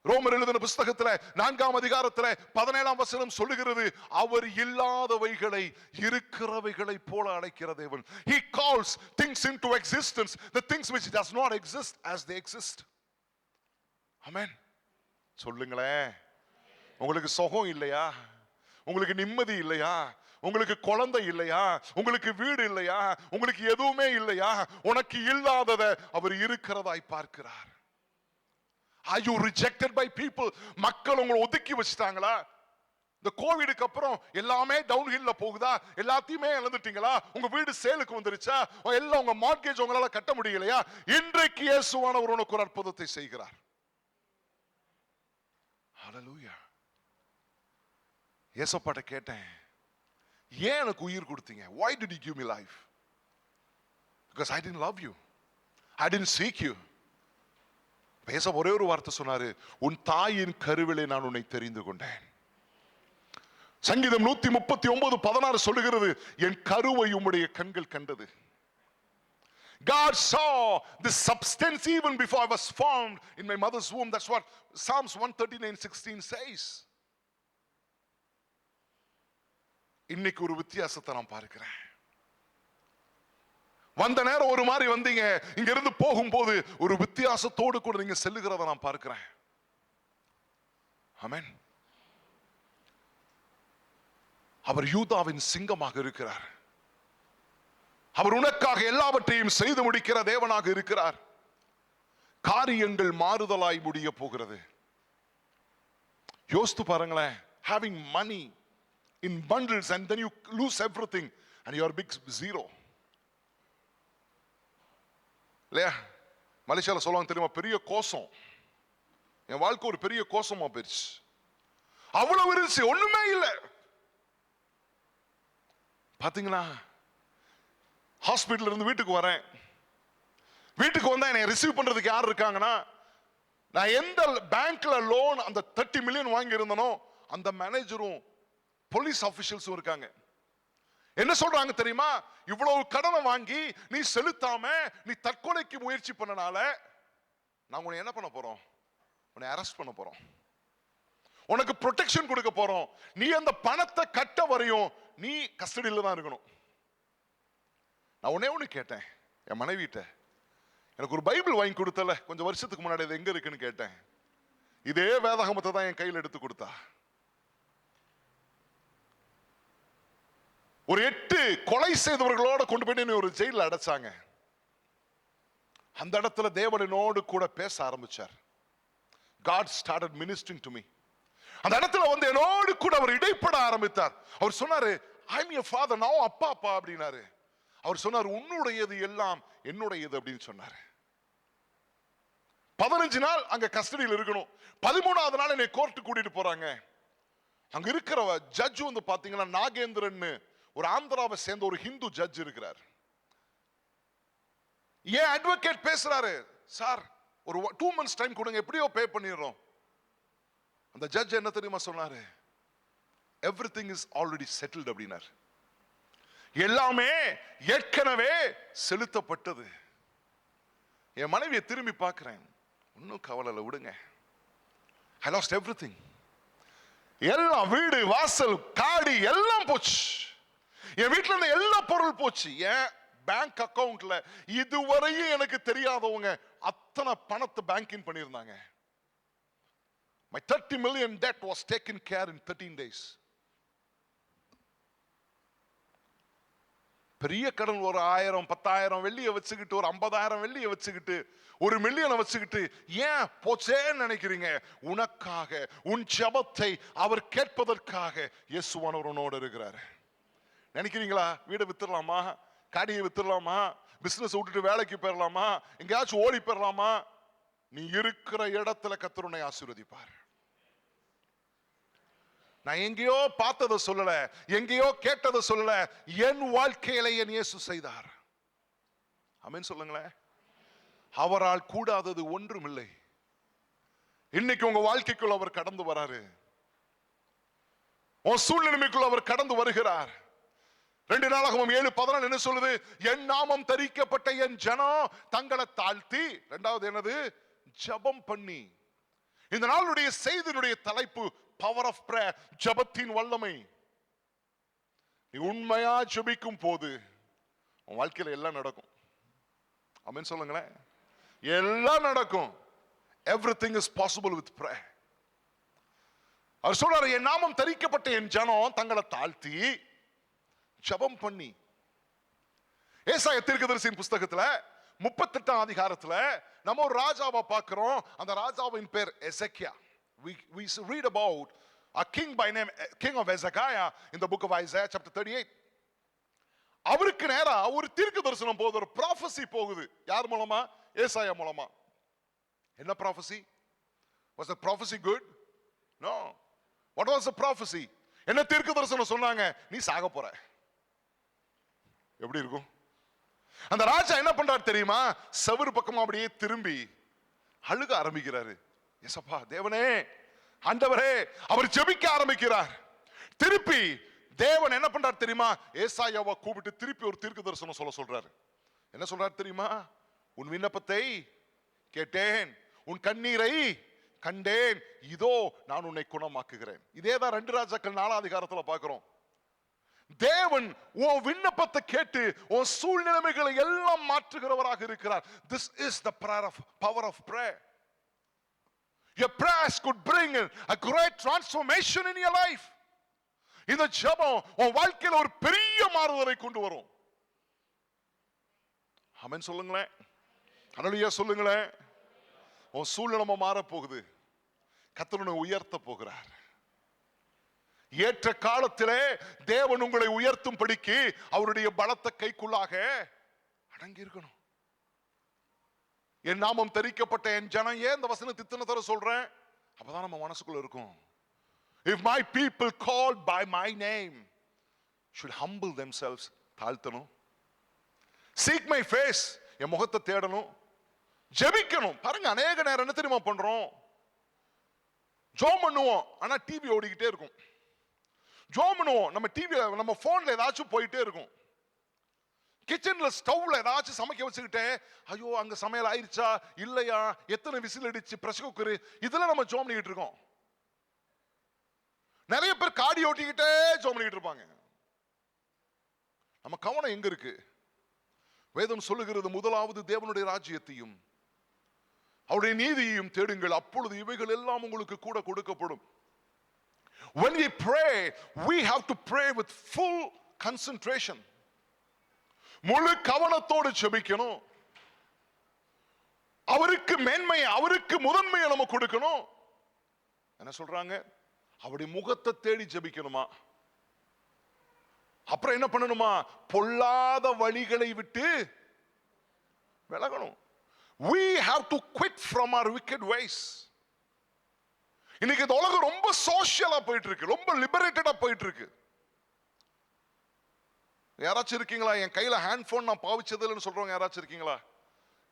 S1: ரோமர் எழுதின புஸ்தகத்துல 4ஆம் அதிகாரத்துல 17ஆம் வசனம் சொல்லுகிறது, அவர் இல்லாதவைகளை இருக்கிறவைகளை போல அழைக்கிற தேவன். He calls things into existence, the things which does not exist as they exist. Amen. சொல்லுங்களேன். உங்களுக்கு சுகம் இல்லையா? உங்களுக்கு நிம்மதி இல்லையா? உங்களுக்கு குழந்தை இல்லையா? உங்களுக்கு வீடு இல்லையா? உங்களுக்கு எதுவுமே இல்லையா? உனக்கு இல்லாததை அவர் இருக்கிறதாய் பார்க்கிறார். Are you rejected by people? மக்கள் உங்களை ஒதுக்கி வச்சிட்டாங்களா? இந்த கோவிடுக்கு அப்புறம் எல்லாமே டவுன் ஹில்ல போகுதா? எல்லாத்தையுமே இழந்துட்டீங்களா? உங்க வீடு சேலுக்கு வந்துருச்சா? எல்லாம் உங்க மார்ட்கேஜ் உங்களால கட்ட முடியலையா? இன்றைக்கு இயேசுவானவர் உனக்கு ஒரு அற்புதத்தை செய்கிறார். ஹல்லேலூயா. இயேசுப்பாட்ட கேட்டேன், ஏன் எனக்கு உயிர் கொடுத்தீங்க? Why did you give me life? Because I didn't love you. I didn't seek you. பேச ஒரே ஒரு வார்த்தை சொன்னாரு, உன் தாயின் கருவிலே நான் உன்னை தெரிந்து கொண்டேன். சங்கீதம் 139:16 சொல்லுகிறது, என் கருவை உம்முடைய கண்கள் கண்டது. God saw the substance even before I was formed in my mother's womb. That's what Psalms 139:16 says. இன்னைக்கு ஒரு வித்தியாசத்தை நான் பார்க்கிறேன். வந்த நேரம் ஒரு மாதிரி வந்தீங்க, இங்க இருந்து போகும்போது ஒரு வித்தியாசத்தோடு கூட நீங்க செல்லுகிறத நான் பார்க்கிறேன். ஆமென். அவர் யூதாவின் சிங்கமாக இருக்கிறார். அவர் உனக்காக எல்லாவற்றையும் செய்து முடிக்கிற தேவனாக இருக்கிறார். காரியங்கள் மாறுதலாய் முடிய போகிறது. யோசித்து பாருங்களேன், having money in bundles and then you lose everything and you are big zero. இல்லையா? மலேசியால சொல்லுவாங்க தெரியுமா, பெரிய கோசம். என் வாழ்க்கை ஒரு பெரிய கோசமா போயிருச்சு. அவ்வளவு இருந்துச்சு, ஒண்ணுமே இல்லை. பாத்தீங்களா? ஹாஸ்பிட்டல் இருந்து வீட்டுக்கு வரேன். வீட்டுக்கு வந்தா என்னை ரிசீவ் பண்றதுக்கு யார் இருக்காங்கன்னா, நான் எந்த பேங்க்ல லோன் அந்த 30 மில்லியன் வாங்கி இருந்தனோ அந்த மேனேஜரும் போலீஸ் ஆபீஷியல்ஸும் இருக்காங்க. என்ன சொல்றாங்க தெரியுமா? இவ்வளவு கடனை வாங்கி நீ செலுத்தாம நீ தற்கொலைக்கு முயற்சி பண்ணனால நாங்க உன்னை என்ன பண்ண போறோம்? உன்னை அரெஸ்ட் பண்ண போறோம். உனக்கு ப்ரொடெக்ஷன் கொடுக்க போறோம். நீ அந்த பணத்தை கட்ட வரையும் நீ கஸ்டடியில தான் இருக்கணும். நான் ஒண்ணு கேட்டேன் என் மனைவிட்ட, எனக்கு ஒரு பைபிள் வாங்கி கொடுத்தல கொஞ்சம் வருஷத்துக்கு முன்னாடி, இது எங்க இருக்குன்னு கேட்டேன். இதே வேதாகமத்தை தான் என் கையில் எடுத்து கொடுத்தா. ஒரு 8 கொலை செய்தவர்களோட கொண்டு போய் ஒரு ஜெயில அடைச்சாங்க. அந்த இடத்துல தேவனோடு கூட பேச ஆரம்பிச்சார். God started ministering to me. அந்த இடத்துல வந்து என்னோடு கூட அவர் இடைப்பட ஆரம்பித்தார். அவர் சொன்னாரு, I'm your father, now அப்பா அப்பா அப்படினாரு. அவர் சொன்னார், உன்னுடையது எல்லாம் என்னுடையது அப்படின்னு சொன்னாரு. 15 நாள் அங்க கஸ்டடியில் இருக்கணும். 13ஆவது நாள் என்னை கோர்ட்டு கூட்டிட்டு போறாங்க. அங்க இருக்கிற ஜட்ஜ் வந்து பாத்தீங்கன்னா நாகேந்திரன், ஒரு ஆந்திராவை சேர்ந்த ஒரு ஹிந்து ஜட்ஜ் இருக்கிறார். ஏன் அட்வொகேட் பேசுறாரு, சார் ஒரு 2 months டைம் கொடுங்க, எப்படியோ பே பண்ணிடுறோம். அந்த ஜட்ஜ் என்ன தெரியுமா சொன்னாரு? எவ்ரிதிங் இஸ் ஆல்ரெடி செட்டில்ட் அப்படின்னார். எல்லாமே ஏற்கனவே செலுத்தப்பட்டது. என் மனைவியை திரும்பி பார்க்கிறேன், ஒன்னும் கவலை இல்லை, விடுங்க. I lost everything. எல்லாம் வீடு வாசல் காடி எல்லாம் போச்சு. என் வீட்டுல இருந்த எல்லா பொருள் போச்சு. ஏன் பேங்க் அக்கவுண்ட்ல இதுவரையும் எனக்கு தெரியாதவங்க அத்தனை பணத்தை பேங்கிங் பண்ணியிருந்தாங்க. My 30 million debt was taken care in 13 days. பெரிய கடன் ஒரு 1000 10,000 வெள்ளியை வச்சுக்கிட்டு, ஒரு 50,000 வெள்ளியை வச்சுக்கிட்டு, 1 மில்லியனை வச்சுக்கிட்டு ஏன் போச்சேன்னு நினைக்கிறீங்க? உனக்காக, உன் ஜெபத்தை அவர் கேட்பதற்காக இயேசுவானவர் உன்னோடு இருக்கிறார். நினைக்கிறீங்களா வீடை வித்துடலாமா, காடியை வித்துடலாமா, பிசினஸ் விட்டுட்டு வேலைக்கு போயிடலாமா, எங்கேயாச்சும் ஓடி போயிடலாமா? நீ இருக்கிற இடத்துல கர்த்தர் உன்னை ஆசீர்வதிப்பார். நான் எங்கேயோ பார்த்ததை சொல்லல, எங்கேயோ கேட்டதை சொல்லல, என் வாழ்க்கையில என் இயேசு செய்தார். ஆமென் சொல்லுங்களேன். அவரால் கூடாதது ஒன்றும் இல்லை. இன்னைக்கு உங்க வாழ்க்கைக்குள்ள அவர் கடந்து வராரு. உன் சூழ்நிலைக்குள்ள அவர் கடந்து வருகிறார். 2 நாளாகமம் 7:14 என்ன சொல்லுது? என் நாமம் தரிக்கப்பட்ட என் ஜனம் தங்களை தாழ்த்தி, இரண்டாவது என்னது? ஜெபம் பண்ணி. இந்த நாளுடைய செய்தியினுடைய தலைப்பு பவர் ஆஃப் பிரேயர், ஜெபத்தின் வல்லமை. நீ உண்மையா ஜெபிக்கும் போது உன் வாழ்க்கையில எல்லாம் நடக்கும். ஆமென் சொல்லுங்களேன். எல்லாம் நடக்கும். Everything is possible with prayer. அவர் சொல்றாரு, என் நாமம் தரிக்கப்பட்ட என் ஜனம் தங்களை தாழ்த்தி ஜெபம் பண்ணி. ஏசாயா தீர்க்கதரிசியின் புத்தகத்துல 38ஆம் அதிகாரத்துல நம்ம ஒரு ராஜாவை பார்க்கிறோம். அந்த ராஜாவின் பேர் எசேக்கியா. We read about a king by name King of Hezekiah in the book of Isaiah chapter 38. அவருக்கு நேரா ஒரு தீர்க்க தரிசனம் போகுது, ஒரு prophecy போகுது. யார் மூலமா? ஏசாயா மூலமா. என்ன prophecy? Was the prophecy good? No. What was the prophecy? என்ன தீர்க்க தரிசனம் சொன்னாங்க? நீ சாக போற. எப்படி இருக்கும்? அந்த ராஜா என்ன பண்றாரு தெரியுமா? செவுரு பக்கமா அப்படியே திரும்பி அழுக ஆரம்பிக்கிறாரு. ஏசப்பா தேவனே, ஆண்டவரே. அவர் ஜெபிக்க ஆரம்பிக்கிறார். திருப்பி தேவன் என்ன பண்றார் தெரியுமா? ஏசாயாவை கூப்பிட்டு திருப்பி ஒரு தீர்க்க தரிசனம் சொல்றாரு. என்ன சொல்றாரு தெரியுமா? உன் விண்ணப்பத்தை கேட்டேன், உன் கண்ணீரை கண்டேன், இதோ நான் உன்னை குணமாக்குகிறேன். இதேதான் 2 ராஜாக்கள் 4ஆம் அதிகாரத்துல பார்க்கிறோம். தேவன் உன் விண்ணப்பத்தை கேட்டு உன் சூழ்நிலைகளை எல்லாம் மாற்றுகிறவராக இருக்கிறார். This is the power of prayer. Your prayers could bring a great transformation in your life. இந்த ஜெபம் உன் வாழ்க்கையில ஒரு பெரிய மாறுதலை கொண்டு வரும். ஆமென் சொல்லுங்களேன். ஹல்லேலூயா சொல்லுங்களேன். உன் சூழ்நிலை மாற போகுது. கர்த்தர் உன்னை உயர்த்த போகிறார். ஏற்ற காலத்திலே தேவன் உங்களை உயர்த்தும் படிக்கு அவருடைய பலத்த கைக்குள்ளாக அடங்கி இருக்கணும். என் நாமம் தரிக்கப்பட்ட என் ஜனம். ஏன் இந்த வசனத்தை இத்தனை தர சொல்றேன்? அப்பதான் நம்ம மனசுக்குள்ள இருக்கும். If my people called by my name should humble themselves, தாழ்த்தணும். Seek my face, என் முகத்தை தேடணும், ஜெபிக்கணும். பாருங்க, அநேக நேரம் என்ன தெரியுமா பண்றோம்? ஜெபம் பண்ணுவோம், ஆனா டிவி ஓடிக்கிட்டே இருக்கும். ஜெபம் பண்ணுவோம், நம்ம டிவி நம்ம போன்ல ஏதாச்சும் போயிட்டே இருக்கும். கிச்சன்ல ஸ்டவ்ல ஏதாச்சும் சமைக்க வச்சுக்கிட்டே, ஐயோ அங்க சமையல் ஆயிடுச்சா இல்லையா, எத்தனை விசில் அடிச்சு, பிரஷர் குக்கர், இதெல்லாம் நம்ம ஜெபம் பண்ணிட்டு இருக்கோம். நிறைய பேர் காடி ஓட்டிக்கிட்டே ஜெபம் பண்ணிட்டு இருப்பாங்க. நம்ம கவனம் எங்க இருக்கு? வேதம் சொல்லுகிறது, முதலாவது தேவனுடைய ராஜ்யத்தையும் அவருடைய நீதியையும் தேடுங்கள், அப்பொழுது இவைகள் எல்லாம் உங்களுக்கு கூட கொடுக்கப்படும். When we pray, we have to pray with full concentration. முழு கவனத்தோடு ஜெபிக்கணும். அவருக்கு மேன்மையை, அவருக்கு முதன்மையை நம்ம கொடுக்கணும். என்ன சொல்றாங்க? அவருடைய முகத்தை தேடி ஜெபிக்கணுமா? அப்புறம் என்ன பண்ணணுமா? பொல்லாத வழிகளை விட்டு விலகணும். We have to quit from our wicked ways. இன்னைக்கு இந்த உலகம் ரொம்ப சோஷியலா போயிட்டு இருக்கு, ரொம்ப லிபரேட்டடா போயிட்டு இருக்கு. யாராச்சும் இருக்கீங்களா என் கையில ஹேண்ட் போன் நான் பாவிச்சது இல்லைன்னு சொல்றவங்க யாராச்சும் இருக்கீங்களா?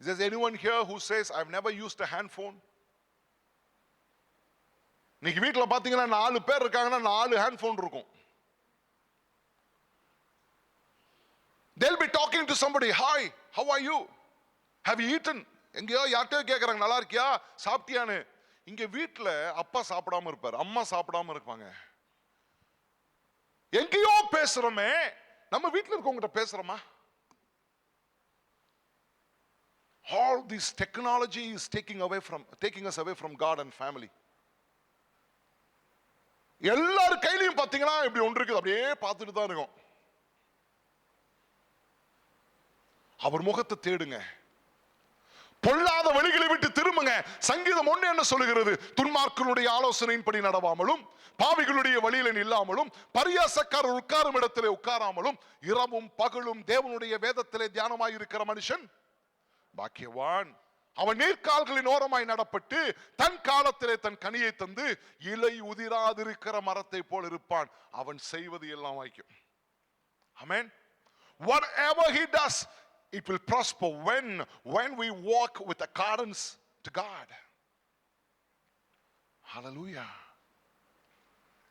S1: Is there anyone here who says I've never used a hand phone? இன்னைக்கு வீட்டுல பாத்தீங்கன்னா 4 பேர் இருக்காங்கன்னா 4 ஹேண்ட் போன் இருக்கும். They'll be talking to somebody, hi, how are you, have you eaten? எங்கேயோ யார்கிட்டயோ கேட்கறாங்க, நல்லா இருக்கியா, சாப்பிட்டியான்னு. இங்க வீட்டுல அப்பா சாப்பிடாம இருப்பாரு, அம்மா சாப்பிடாம இருப்பாங்க. எங்கேயோ பேசுறோமே, நம்ம வீட்டுல இருக்கவங்க பேசுறோமா? All this technology is taking us away from God and family. எல்லார் கையிலையும் பாத்தீங்கன்னா இப்படி ஒன்று இருக்குது, அப்படியே பார்த்துட்டு தான் இருக்கும். அவர் முகத்தை தேடுங்க, பொல்லாத வழிகளை விட்டு திரும்புங்க. சங்கீதம் 1 என்ன சொல்லுகிறது? துன்மார்க்கனுடைய ஆலோசனையின்படி நடவாமலும், பாவிகளுடைய வழியில நில்லாமலும், பரியாசக்காரர் உட்காரும் இடத்திலே உட்காராமலும், இரவும் பகலும் தேவனுடைய வேதத்திலே தியானமாய் இருக்கிற மனுஷன் பாக்கியவான். அவன் நீர்க்கால்களின் ஓரமாய் நடப்பட்டு தன் காலத்திலே தன் கனியை தந்து இலை உதிராதிருக்கிற மரத்தை போல் இருப்பான். அவன் செய்வது எல்லாம் வாய்க்கும். ஆமென். Whatever he does, it will prosper when we walk with accordance to God. Hallelujah.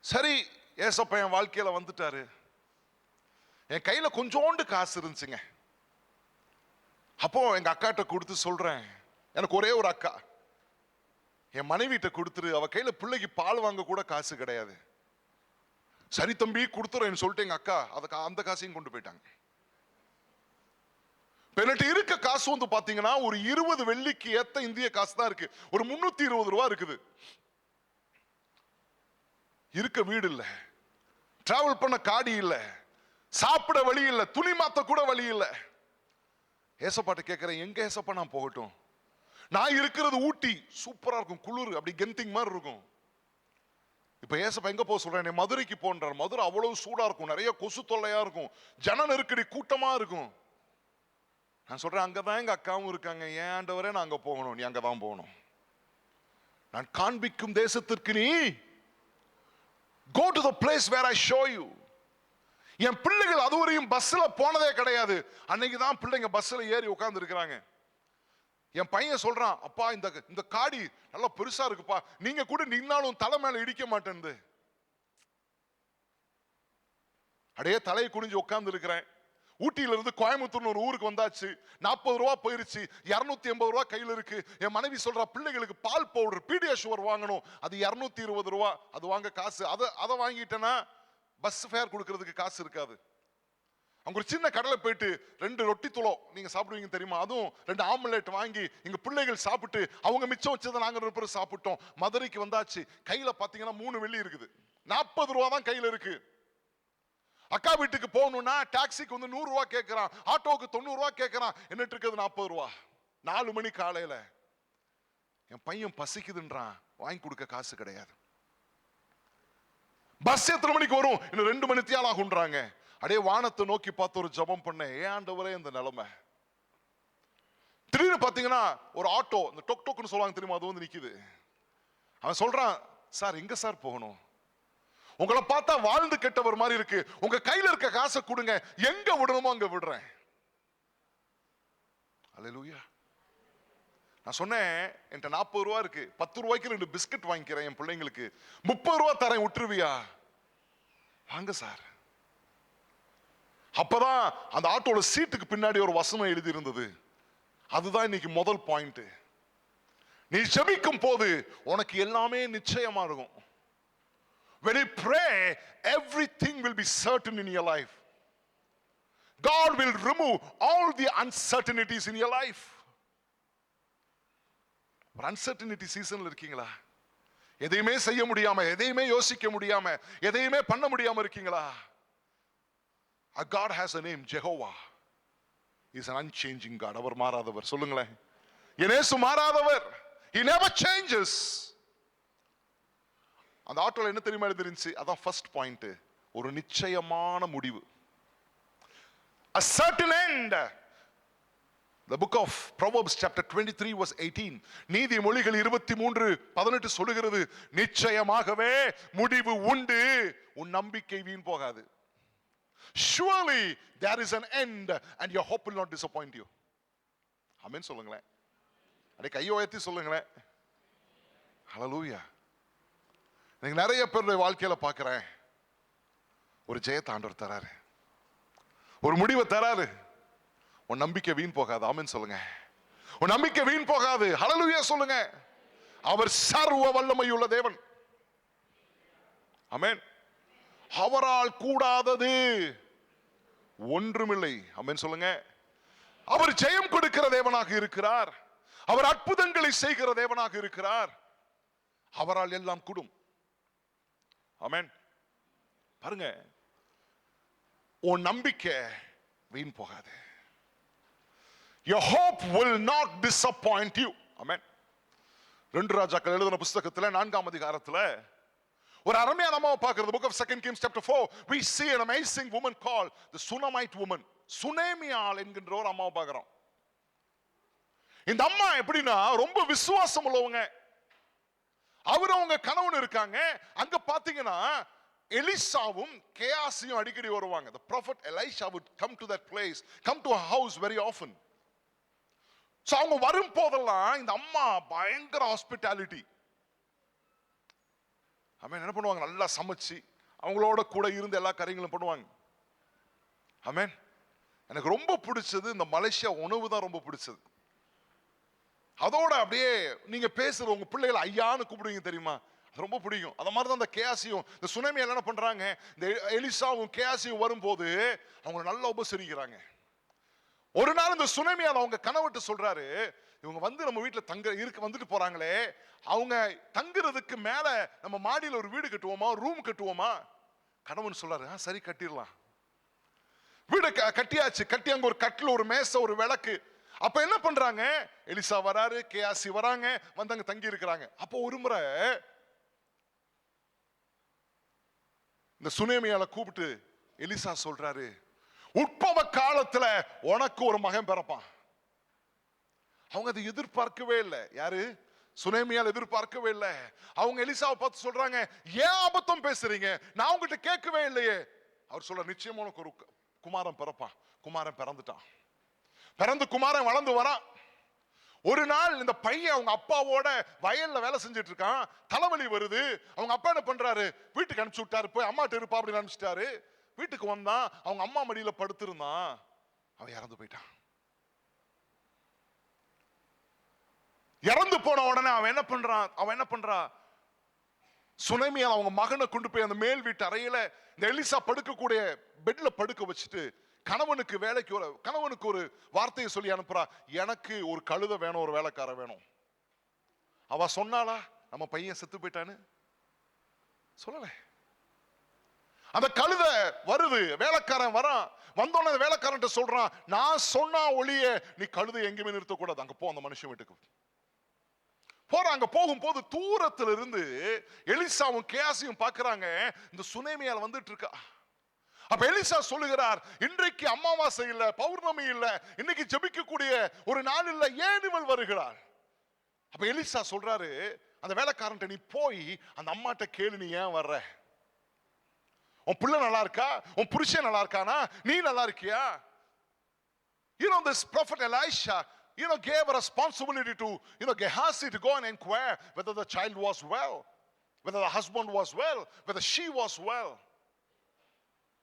S1: சரி, ஏசப்பா என் வாழ்க்கையில வந்துட்டாரு. என் கையில கொஞ்சோண்டு காசு இருந்துச்சுங்க. அப்போ எங்க அக்காட்ட கொடுத்து சொல்றேன், எனக்கு ஒரே ஒரு அக்கா, என் மனைவிட்ட கொடுத்துரு, அவ கையில பிள்ளைக்கு பால் வாங்க கூட காசு கிடையாது. சரி தம்பி கொடுத்துறேன்னு சொல்லிட்டு எங்க அக்கா அந்த காசையும் கொண்டு போயிட்டாங்க. பெனட்டு இருக்க காசு வந்து பாத்தீங்கன்னா ஒரு 20 வெள்ளிக்கு ஏத்த இந்திய காசு தான் இருக்கு. ஒரு 320 ரூபாய் இருக்குது. இருக்க வீடு இல்ல, டிராவல் பண்ண காடி இல்ல, சாப்பிட வழி இல்ல, துணி மாத்த கூட வழி இல்ல. ஏசப்பாட்ட கேட்கிறேன், எங்க ஏசப்பா நான் போகட்டும்? நான் இருக்கிறது ஊட்டி, சூப்பரா இருக்கும், குளிர் அப்படி கெந்திங் மாதிரி இருக்கும். இப்ப ஏசப்பா எங்க போக சொல்றேன்? மதுரைக்கு போன்றார். மதுரை அவ்வளவு சூடா இருக்கும், நிறைய கொசு தொல்லையா இருக்கும், ஜன நெருக்கடி கூட்டமா இருக்கும். நான் சொல்றேன், அங்கதான் எங்க அக்காவும் இருக்காங்க, ஏன் ஆண்டவரே நான் அங்க போகணும், நீ அங்கதான் போகணும். நான் காண்பிக்கும் தேசத்திற்கு நீ go to the place where I show you. என் பிள்ளைகள் அதுவரையும் பஸ்ல போனதே கிடையாது. அன்னைக்கு தான் பிள்ளைங்க பஸ்ல ஏறி உட்கார்ந்து இருக்கிறாங்க. என் பையன் சொல்றான், அப்பா இந்த காடி நல்லா பெருசா இருக்குப்பா, நீங்க கூட நின்னாலும் தலை மேல இடிக்க மாட்டேன்னு. அடையே தலையை குனிஞ்சு உட்கார்ந்து இருக்கிறேன். ஊட்டியில இருந்து கோயம்புத்தூர் ஒரு ஊருக்கு வந்தாச்சு. 40 ரூபா போயிருச்சு, 280 ரூபா கையில் இருக்கு. என் மனைவி சொல்றா, பிள்ளைகளுக்கு பால் பவுடர் பீடியாஷுவர் வாங்கணும், அது 220 ரூபா, அது வாங்க காசு. அதை வாங்கிட்டேன்னா பஸ் ஃபேர் கொடுக்கறதுக்கு காசு இருக்காது. அங்க ஒரு சின்ன கடலை போயிட்டு 2 ரொட்டி துளோ நீங்க சாப்பிடுவீங்க தெரியுமா, அதுவும் 2 ஆம்லெட் வாங்கி எங்க பிள்ளைகள் சாப்பிட்டு அவங்க மிச்சம் வச்சதை நாங்க 2 பேரும் சாப்பிட்டோம். மதுரைக்கு வந்தாச்சு. கையில பாத்தீங்கன்னா 3 வெள்ளி இருக்குது, 40 ரூபா தான் கையில இருக்கு. அக்கா வீட்டுக்கு போகணும்னா டாக்ஸிக்கு வந்து 100 ரூபா கேட்கிறான், ஆட்டோவுக்கு 90 ரூபா கேட்கிறான், என்னட்டு இருக்குது 40 ரூபா. 4 மணி காலையில என் பையன் பசிக்குதுன்றான், வாங்கி கொடுக்க காசு கிடையாது. பஸ் எத்தனை மணிக்கு வரும்? இன்னும் 2 மணி தியால் ஆகுன்றாங்க. அடே வானத்தை நோக்கி பார்த்து ஒரு ஜபம் பண்ண, ஏன் ஆண்டவரே இந்த நிலைமை. திடீர்னு பாத்தீங்கன்னா ஒரு ஆட்டோ, இந்த டொக் டொக்னு சொல்லுவாங்க தெரியுமா, அது வந்து நிக்குது. அவன் சொல்றான், சார் எங்க சார் போகணும்? உங்களை பார்த்தா வாழ்ந்து கெட்டவர் மாதிரி இருக்கு, உங்க கையில இருக்க காசை கொடுங்க, எங்க விடணுமோ அங்க விடுறேன். அல்லேலூயா. நான் சொன்னேன், என்கிட்ட 40 ரூபா இருக்கு, 10 ரூபாய்க்கு 2 பிஸ்கட் வாங்கிக்கிறேன் என் பிள்ளைங்களுக்கு, 30 ரூபா தரேன், விட்டுருவியா? வாங்க சார். அப்பதான் அந்த ஆட்டோட சீட்டுக்கு பின்னாடி ஒரு வசனம் எழுதி இருந்தது. அதுதான் இன்னைக்கு முதல் பாயிண்ட். நீ ஜெபிக்கும் போது உனக்கு எல்லாமே நிச்சயமா இருக்கும். When you pray, everything will be certain in your life. God will remove all the uncertainties in your life. ஒரு அன்சர்டனிட்டி சீசன்ல இருக்கீங்களா? எதையுமே செய்ய முடியாம, எதையுமே யோசிக்க முடியாம, எதையுமே பண்ண முடியாம இருக்கீங்களா? Our God has a name, Jehovah. He is an unchanging God. அவர் மாறாதவர். சொல்லுங்களேன், இயேசு மாறாதவர். He never changes. அந்த ஆட்டோல என்ன தெரியுமா எழுதிருந்துச்சு? அதான் ஃபர்ஸ்ட் பாயிண்ட், ஒரு நிச்சயமான முடிவு. A certain end. The book of Proverbs chapter 23 verse 18, நீதிமொழிகள் 23:18 சொல்லுகிறது, நிச்சயமாகவே முடிவு உண்டு, உன் நம்பிக்கை வீண் போகாது. Surely there is an end and your hope will not disappoint you. ஆமென் சொல்லுங்களேன். அடே கையை உயர்த்தி சொல்லுங்களேன். ஹalleluya. நீங்க நிறைய பேருடைய வாழ்க்கையில பார்க்கிறேன், ஒரு ஜெயத்தை ஆண்டவர் தராரு, ஒரு முடிவை தராரு. உன் நம்பிக்கை வீண் போகாது. ஆமென் சொல்லுங்க. உன் நம்பிக்கை வீண் போகாது. ஹalleluya சொல்லுங்க. அவர் சர்வ வல்லமையுள்ள தேவன். ஆமென். அவரால் கூடாதது ஒன்றுமில்லை. ஆமென் சொல்லுங்க. அவர் ஜெயம் கொடுக்கிற தேவனாக இருக்கிறார். அவர் அற்புதங்களை செய்கிற தேவனாக இருக்கிறார். அவரால் எல்லாம் கூடும். ஆமென். பாருங்க, உன் நம்பிக்கை வீண் போகாது. Your hope will not disappoint you. Amen. 2 ராஜாக்கள் எழுதின புத்தகத்துல 4ஆம் அதிகாரத்துல ஒரு அருமையான அம்மாவை பார்க்கிறது. Book of 2 Kings chapter 4, we see an amazing woman called the Shunammite woman. சுனேமியாள் என்கின்ற ஒரு அம்மாவை பார்க்கிறோம். இந்த அம்மா எப்படின்னா ரொம்ப விசுவாசம் உள்ளவங்க. அவர் அவங்க கணவன் இருக்காங்க. அங்க பாத்தீங்கன்னா எலிசாவும் கேயாசியும் அடிக்கடி வருவாங்க. The prophet Elisha would come to that place, come to a house very often. So அவங்க வரும் போதெல்லாம் இந்த அம்மா பயங்கர ஹாஸ்பிட்டாலிட்டி. அவன் என்ன பண்ணுவாங்க, நல்லா சமைச்சு அவங்களோட கூட இருந்து எல்லா காரியங்களும் பண்ணுவாங்க. ஆமென். எனக்கு ரொம்ப பிடிச்சது இந்த மலேசியா உணவு தான் ரொம்ப பிடிச்சது. அதோட அப்படியே நீங்க பேசுற உங்க பிள்ளைகளை ஐயான்னு கூப்பிடுவீங்க தெரியுமா, அது ரொம்ப பிடிக்கும். அத மாதிரி தான் இந்த கேசியும் இந்த சுனாமி என்ன பண்றாங்க, இந்த எலிசாவும் கேசியும் வரும்போது அவங்க நல்லா உபசரிக்கிறாங்க. ஒரு நாள் இந்த சுனாமி அவங்க கணவர்கிட்ட சொல்றாரு, இவங்க வந்து நம்ம வீட்டுல வந்துட்டு போறாங்களே, அவங்க தங்குறதுக்கு மேல நம்ம மாடியில் ஒரு வீடு கட்டுவோமா, ரூம் கட்டுவோமா? கணவன் சொல்றாரு, சரி கட்டிடலாம். வீடு கட்டியாச்சு. கட்டி அங்க ஒரு கட்டில், ஒரு மேசை, ஒரு விளக்கு. அப்ப என்ன பண்றாங்க, எலிசா வராரு, கேசி வராங்க, வந்து அங்க தங்கி இருக்கிறாங்க. அப்போ ஒரு முறை இந்த சுனாமியால கூப்பிட்டு எலிசா சொல்றாரு, உட்பவ காலத்துல உனக்கு ஒரு மகன் பிறப்பான். அவங்க அதை எதிர்பார்க்கவே இல்லை. யாரு? சுனாமியால் எதிர்பார்க்கவே இல்லை. அவங்க எலிசாவை பார்த்து சொல்றாங்க, ஏன் அபத்தம் பேசுறீங்க, நான் உங்ககிட்ட கேட்கவே இல்லையே. அவர் சொல்ற, நிச்சயமா உனக்கு ஒரு குமாரன் பிறப்பான். குமாரன் பிறந்துட்டான். பிறந்து குமாரன் வளர்ந்து வரான். ஒரு நாள் இந்த பையன் அவங்க அப்பாவோட வயல்ல வேலை செஞ்சுட்டு இருக்கான். தலைவலி வருது. அவங்க அப்பா என்ன பண்றாரு, வீட்டுக்கு அனுப்பிச்சு விட்டாரு. போய் அம்மாட்ட இருப்பா அப்படின்னு அனுப்பிச்சிட்டாரு. வீட்டுக்கு வந்தான், அவங்க அம்மா மடியில படுத்திருந்தான். அவன் இறந்து போயிட்டான். இறந்து போன உடனே அவன் என்ன பண்றான், சுனாமியால் அவங்க மகனை கொண்டு போய் அந்த மேல் வீட்டு அறையில இந்த எலிசா படுக்கக்கூடிய பெட்ல படுக்க வச்சுட்டு கணவனுக்கு கணவனுக்கு ஒரு வார்த்தையை சொல்லி அனுப்புறா, எனக்கு ஒரு கழுதை வேணும், ஒரு வேலைக்காரன் வேணும். அவ சொன்னாளா நம்ம பையன் செத்து போயிட்டான்னு? சொல்லல. அந்த கழுதை வருது, வேலைக்காரன் வரான். வந்தோடனே வேலைக்காரன் சொல்றான், நான் சொன்னா ஒளிய நீ கழுதை எங்கேயுமே நிறுத்தக்கூடாது, அங்க போ அந்த மனுஷன் வீட்டுக்கு போறாங்க. போகும்போது தூரத்துல இருந்து எலிசாவும் கேசியும் பாக்குறாங்க, இந்த சுனாமியால் வந்துட்டு இருக்கா. அப்ப எலிசா சொல்லுகிறார், இன்றைக்கு அமாவாசை இல்ல, பௌர்ணமி இல்ல, இன்னைக்கு ஜெபிக்கக்கூடிய ஒரு நாள் இல்ல, ஏன் இவள் வருகிறாள்? அப்ப எலிசா சொல்றாரு அந்த வேலைக்காரன், நீ போய் அந்த அம்மாட்ட கேளு, நீ ஏன் வர்ற? உன் பிள்ளை நல்லா இருக்கா, உன் புருஷன் நல்லா இருக்கானா, நீ நல்லா இருக்கியா? This prophet Elisha gave a responsibility to Gehazi to go and inquire whether the child was well, whether the husband was well, whether she was well.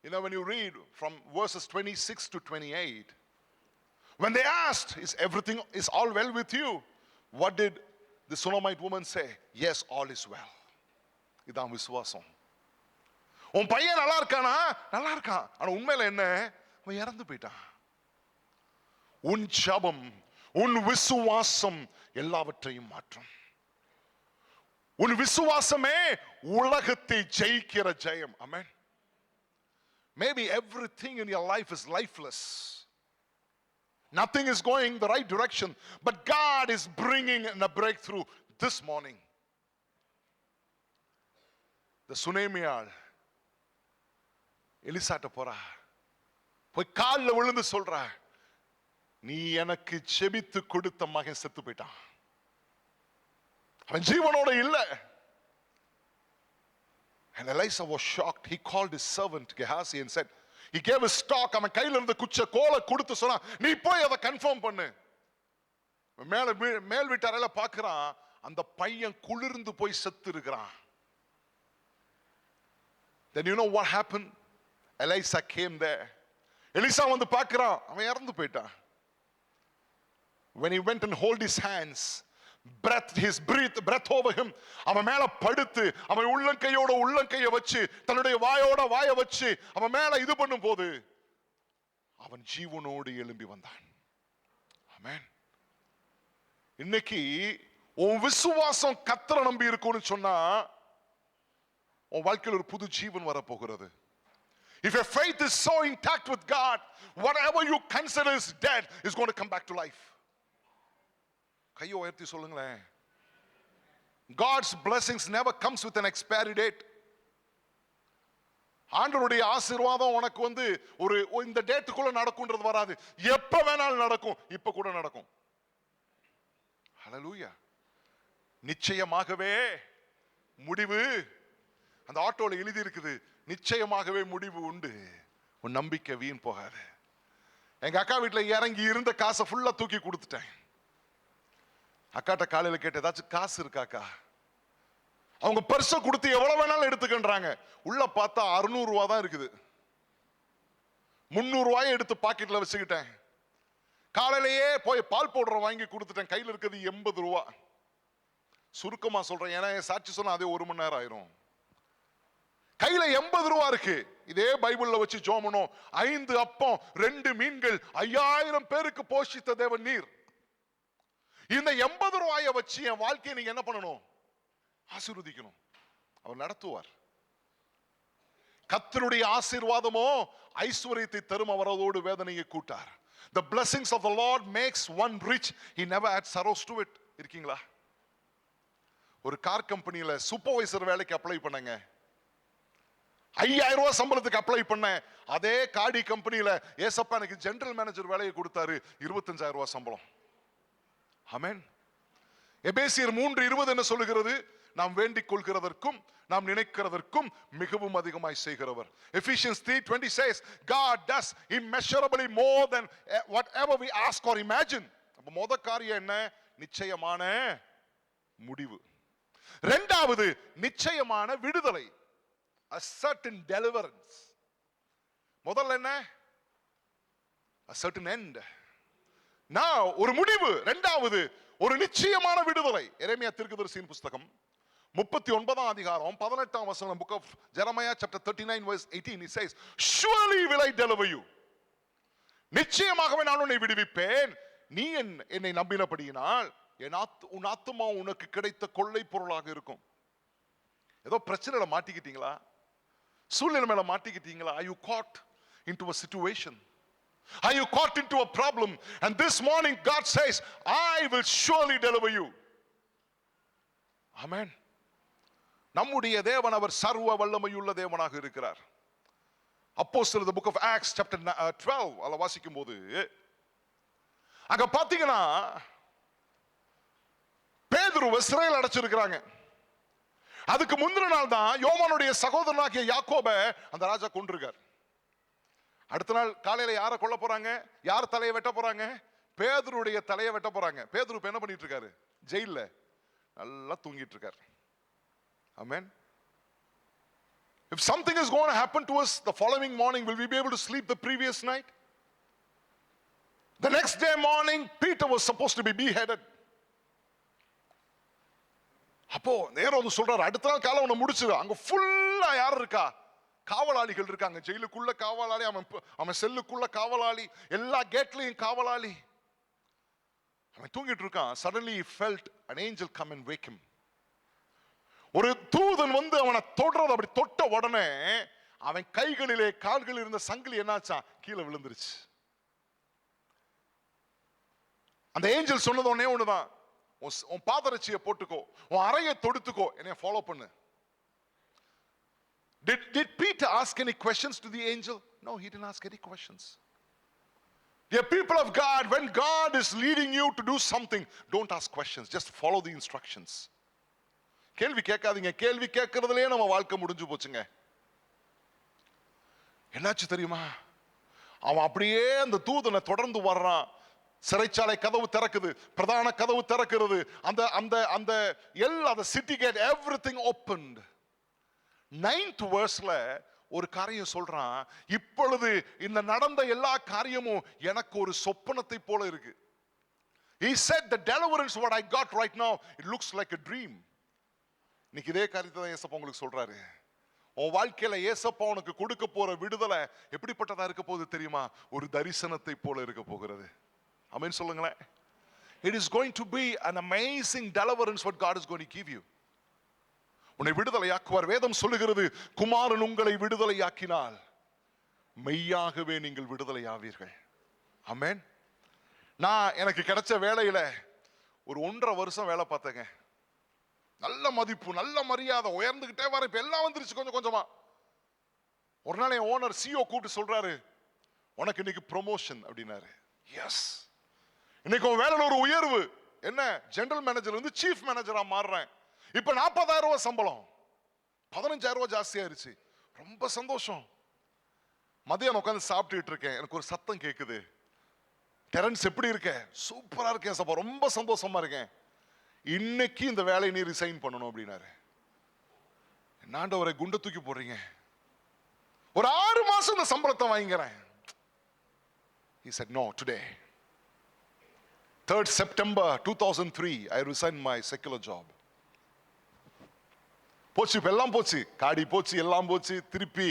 S1: When you read from verses 26 to 28, when they asked, is all well with you? What did the Shunammite woman say? Yes, all is well. இதான் விசுவாசம். உன் பையன் நல்லா இருக்கானா? நல்லா இருக்கான். ஆனா உண்மையில என்ன, அவன் இறந்து போயிட்டான். உன் ஜெபம், உன் விசுவாசம் எல்லாவற்றையும் மாற்றும். உன் விசுவாசமே உலகத்தை ஜெயிக்கிற ஜெயம். ஆமென். Maybe everything in your life is lifeless. Nothing is going the right direction, but God is bringing a breakthrough this morning. The சுனாமியால் எலிசாட்ட போறா, போய் காலில் விழுந்து சொல்றா, நீ எனக்கு செபித்து கொடுத்த மகன் செத்து போயிட்டான், அவன் ஜீவனோட இல்ல. And Elisha was shocked. He called his servant Gehazi and said, he gave his stock, அவன் கையில இருந்த குச்ச கோலை கொடுத்து சொன்னா, நீ போய் அதை கன்ஃபார்ம் பண்ணு. மேல் வீட்டு அறையில பாக்குறான், அந்த பையன் குளிர்ந்து போய் செத்து இருக்கிறான். Then you know what happened? Elisha came there. Elisha வந்து பாக்குறான், அவன் இறந்து போயிட்டான். When he went and hold his hands, breath over him, அவன் மேல படுத்து அவன் உள்ளங்கையோட உள்ளங்கையை வச்சு தன்னுடைய வாயோட வாயை வச்சு அவன் மேல இது பண்ணும் போது அவன் ஜீவனோடு எழும்பி வந்தான். ஆமென். இன்னைக்கு உன் விசுவாசம் கர்த்தரை நம்பி இருக்குன்னு சொன்னா உன் வாழ்க்கையில் ஒரு புது ஜீவன் வர போகிறது. If your faith is so intact with God, whatever you consider is dead is going to come back to life. கையை உயர்த்தி சொல்லுங்களேன். God's blessings never comes with an expiry date. ஆண்டவருடைய ஆசீர்வாதம் உனக்கு வந்து ஒரு இந்த டேட்டுக்குள்ள நடக்கும்ன்றது வராது. எப்ப வேணாலும் நடக்கும், இப்ப கூட நடக்கும். ஹல்லேலூயா. நிச்சயமாகவே முடிவு, அந்த ஆட்டோல எழுதி இருக்குது, நிச்சயமாகவே முடிவு உண்டு, உன் நம்பிக்கை வீண் போகாது. எங்க அக்கா வீட்டுல இறங்கி இருந்த காசை ஃபுல்லா தூக்கி கொடுத்துட்டேன். அக்காட்ட காலையில கேட்ட, ஏதாச்சும் காசு இருக்காக்கா? அவங்க பர்ஸை கொடுத்து எவ்வளவு வேணாலும் எடுத்துக்கின்றாங்க. உள்ள பார்த்தா 600 ரூபா தான் இருக்குது. 300 ரூபாயை எடுத்து பாக்கெட்ல வச்சுக்கிட்டேன். காலையிலேயே போய் பால் பவுடர் வாங்கி கொடுத்துட்டேன். கையில் இருக்கிறது 80 ரூபா. சுருக்கமா சொல்றேன், ஏன்னா சாட்சி சொன்னா அதே 1 மணி நேரம் ஆயிரும். கையில 80 ரூபா இருக்கு. இதே பைபிள்ல வச்சு ஜோமனும் 5 அப்பம் 2 மீன்கள் 5000 பேருக்கு போஷித்த தேவன் நீர். இந்த 80 ரூபாயை வச்சு என் வாழ்க்கையை நீங்க என்ன பண்ணணும்? ஆசீர்வதிக்கணும். அவர் நடத்துவார். கர்த்தருடைய ஆசீர்வாதமோ ஐஸ்வரியத்தை தரும், அவரோடு வேதனையை கூட்டார். The blessings of the Lord makes one rich, he never adds sorrows to it. இருக்கீங்களா? ஒரு கார் கம்பெனியில சூப்பர்வைசர் வேலைக்கு அப்ளை பண்ணங்க. 5000 ரூபாய் சம்பளத்துக்கு அப்ளை பண்ண. அதே காடி கம்பெனியில ஏசப்பா எனக்கு ஜெனரல் மேனேஜர் வேலையை கொடுத்தாரு, 25000 ரூபாய் சம்பளம். ஆமென். எபேசியர் 3:20 என்ன சொல்லுகிறது? நாம் வேண்டிக் கொள்கிறதற்கும் நாம் நினைக்கிறதற்கும் மிகவும் அதிகமாய் செய்கிறவர். Ephesians 3:20 says God does immeasurably more than whatever we ask or imagine. அப்ப முத காரியம் என்ன? நிச்சயமான முடிவு. இரண்டாவது நிச்சயமான விடுதலை, a certain deliverance. முதல்ல என்ன? a certain end. now ஒரு முடிவு. இரண்டாவது ஒரு நிச்சயமான விடுதலை. எரேமியா தீர்க்கதரிசியின் புத்தகம் 39ஆம் அதிகாரம் 18ஆம் வசனம், book of Jeremiah chapter 39 verse 18, it says surely will I deliver you. நிச்சயமாகவே நான் உன்னை விடுவிப்பேன், நீ என்னை நம்பினபடியினால் உன் ஆத்துமா உனக்கு கிடைத்த கொள்ளை பொருளாக இருக்கும். ஏதோ பிரச்சனையில மாட்டிக்கிட்டீங்களா? சூழ்நிலை மேல மாட்டிக்கிட்டீங்களா? Are you caught into a situation? Are you caught into a problem? And this morning God says I will surely deliver you. Amen. நம்முடைய தேவன் அவர் சர்வ வல்லமையுள்ள தேவனாக இருக்கிறார். அப்போஸ்தலர் the book of Acts chapter 12 அத வாசிக்கும் போது அங்க பாத்தீங்கன்னா பேதுருவை சிறையில் அடைச்சிருக்கிறாங்க. அதுக்கு முந்தின நாள் தான் யோவானுடைய சகோதரனாகிய யாக்கோபை அந்த ராஜா கொன்றிருக்கார். அடுத்த நாள் காலையில யாரை கொல்ல போறாங்க? யார் தலையை வெட்ட போறாங்க? பேதுருடைய தலையை வெட்ட போறாங்க. பேதுரு என்ன பண்ணிட்டு இருக்காரு? ஜெயில்ல நல்லா தூங்கிட்டு இருக்காரு. Amen. If something is going to happen to us the following morning, will we be able to sleep the previous night? The next day morning Peter was supposed to be beheaded. அப்போ நேரோ சொல்றாரு, அடுத்த நாள் காலை அவனை முடிச்சிரு. அங்க ஃபுல்லா யார் இருக்கா? காவலாளிகள் இருக்காங்க. ஜெயிலுக்குள்ள காவலாளி, அவன் செல்லுக்குள்ள காவலாளி, எல்லா கேட்லயும் காவலாளி. அவன் தூங்கிட்டு இருக்கான். Suddenly he felt an angel come and wake him. ஒரு தூதன் வந்து அவனை தொடுறது. அப்படி தொட்ட உடனே அவன் கைகளிலே கால்களில் இருந்த சங்கிலி என்னாச்சா? கீழே விழுந்துருச்சு. அந்த ஏஞ்சல் சொன்னது ஒண்ணே ஒண்ணுதான், உன் பாதரட்சியை போட்டுக்கோ, உன் அறையை தொடுத்துக்கோ, என்னைய ஃபாலோ பண்ணு. Did Peter ask any questions to the angel? No, he didn't ask any questions. Dear people of God, when God is leading you to do something, don't ask questions, just follow the instructions. கேள்வி கேட்காதீங்க. கேள்வி கேட்கறதுலயே நம்ம வாழ்க்கை முடிஞ்சு போச்சுங்க. என்னாச்சு தெரியுமா? அவன் அப்படியே அந்த தூதனை தொடர்ந்து வர்றான். சிறைச்சாலை கதவு திறக்குது, பிரதான கதவு திறக்கிறது. அந்த அந்த அந்த எல்லா city gate everything opened. 9th verseல ஒரு காரியம் சொல்றான், இப்பொழுது இந்த நடந்த எல்லா காரியமும் எனக்கு ஒரு சொப்பனத்தை போல இருக்கு. He said the deliverance what I got right now, it looks like a dream. இன்னைக்கு இதே காரியத்தை தான் ஏசப்பா உங்களுக்கு சொல்றாரு. உன் வாழ்க்கையில ஏசப்பா உனக்கு கொடுக்க போற விடுதலை எப்படிப்பட்டதா இருக்க போகுது தெரியுமா? ஒரு தரிசனத்தை போல இருக்க போகிறது. ஆமென் சொல்லுங்களேன். It is going to be an amazing deliverance what God is going to give you. உன்னை விடுதலையாக்குவார். வேதம் சொல்லுகிறது, குமாரன் உங்களை விடுதலையாக்கினால் மெய்யாகவே நீங்கள் விடுதலையாவீர்கள். ஆமென். நான் எனக்கு கிடைச்ச வேலையில ஒரு 1.5 வருஷம் வேலை பார்த்தேங்க. நல்ல மதிப்பு, நல்ல மரியாதை, உயர்ந்துகிட்டே வர. இப்ப எல்லாம் வந்துருச்சு கொஞ்சம் கொஞ்சமா. ஒரு நாள் என் ஓனர் சிஓ கூப்பிட்டு சொல்றாரு, உனக்கு இன்னைக்கு ப்ரொமோஷன் அப்படின்னாரு. எஸ், இன்னைக்கு உன் வேலையில ஒரு உயர்வு. என்ன? ஜெனரல் மேனேஜர் வந்து சீஃப் மேனேஜரா மாறுறேன். இப்ப 40,000 ரூபாய் சம்பளம், 15,000 ரூபாய் ஜாஸ்தி ஆயிருச்சு. ரொம்ப சந்தோஷம். மதியம் உட்காந்து சாப்பிட்டுட்டு இருக்கேன். எனக்கு ஒரு சத்தம் கேட்குது, டெரன்ஸ் எப்படி இருக்க? சூப்பரா இருக்கேன் சப்பா, ரொம்ப சந்தோஷமா இருக்கேன். இன்னைக்கு இந்த வேலையை நீ ரிசைன் பண்ணணும் அப்படின்னாரு. ஆண்டவரை குண்டை தூக்கி போடுறீங்க, ஒரு 6 மாசம் இந்த சம்பளத்தை வாங்கிக்கிறேன். He said, no, today, 3rd September 2003, I resigned my secular job. போச்சு, எல்லாம் போச்சு, காடி போச்சு, எல்லாம் போச்சு. திருப்பி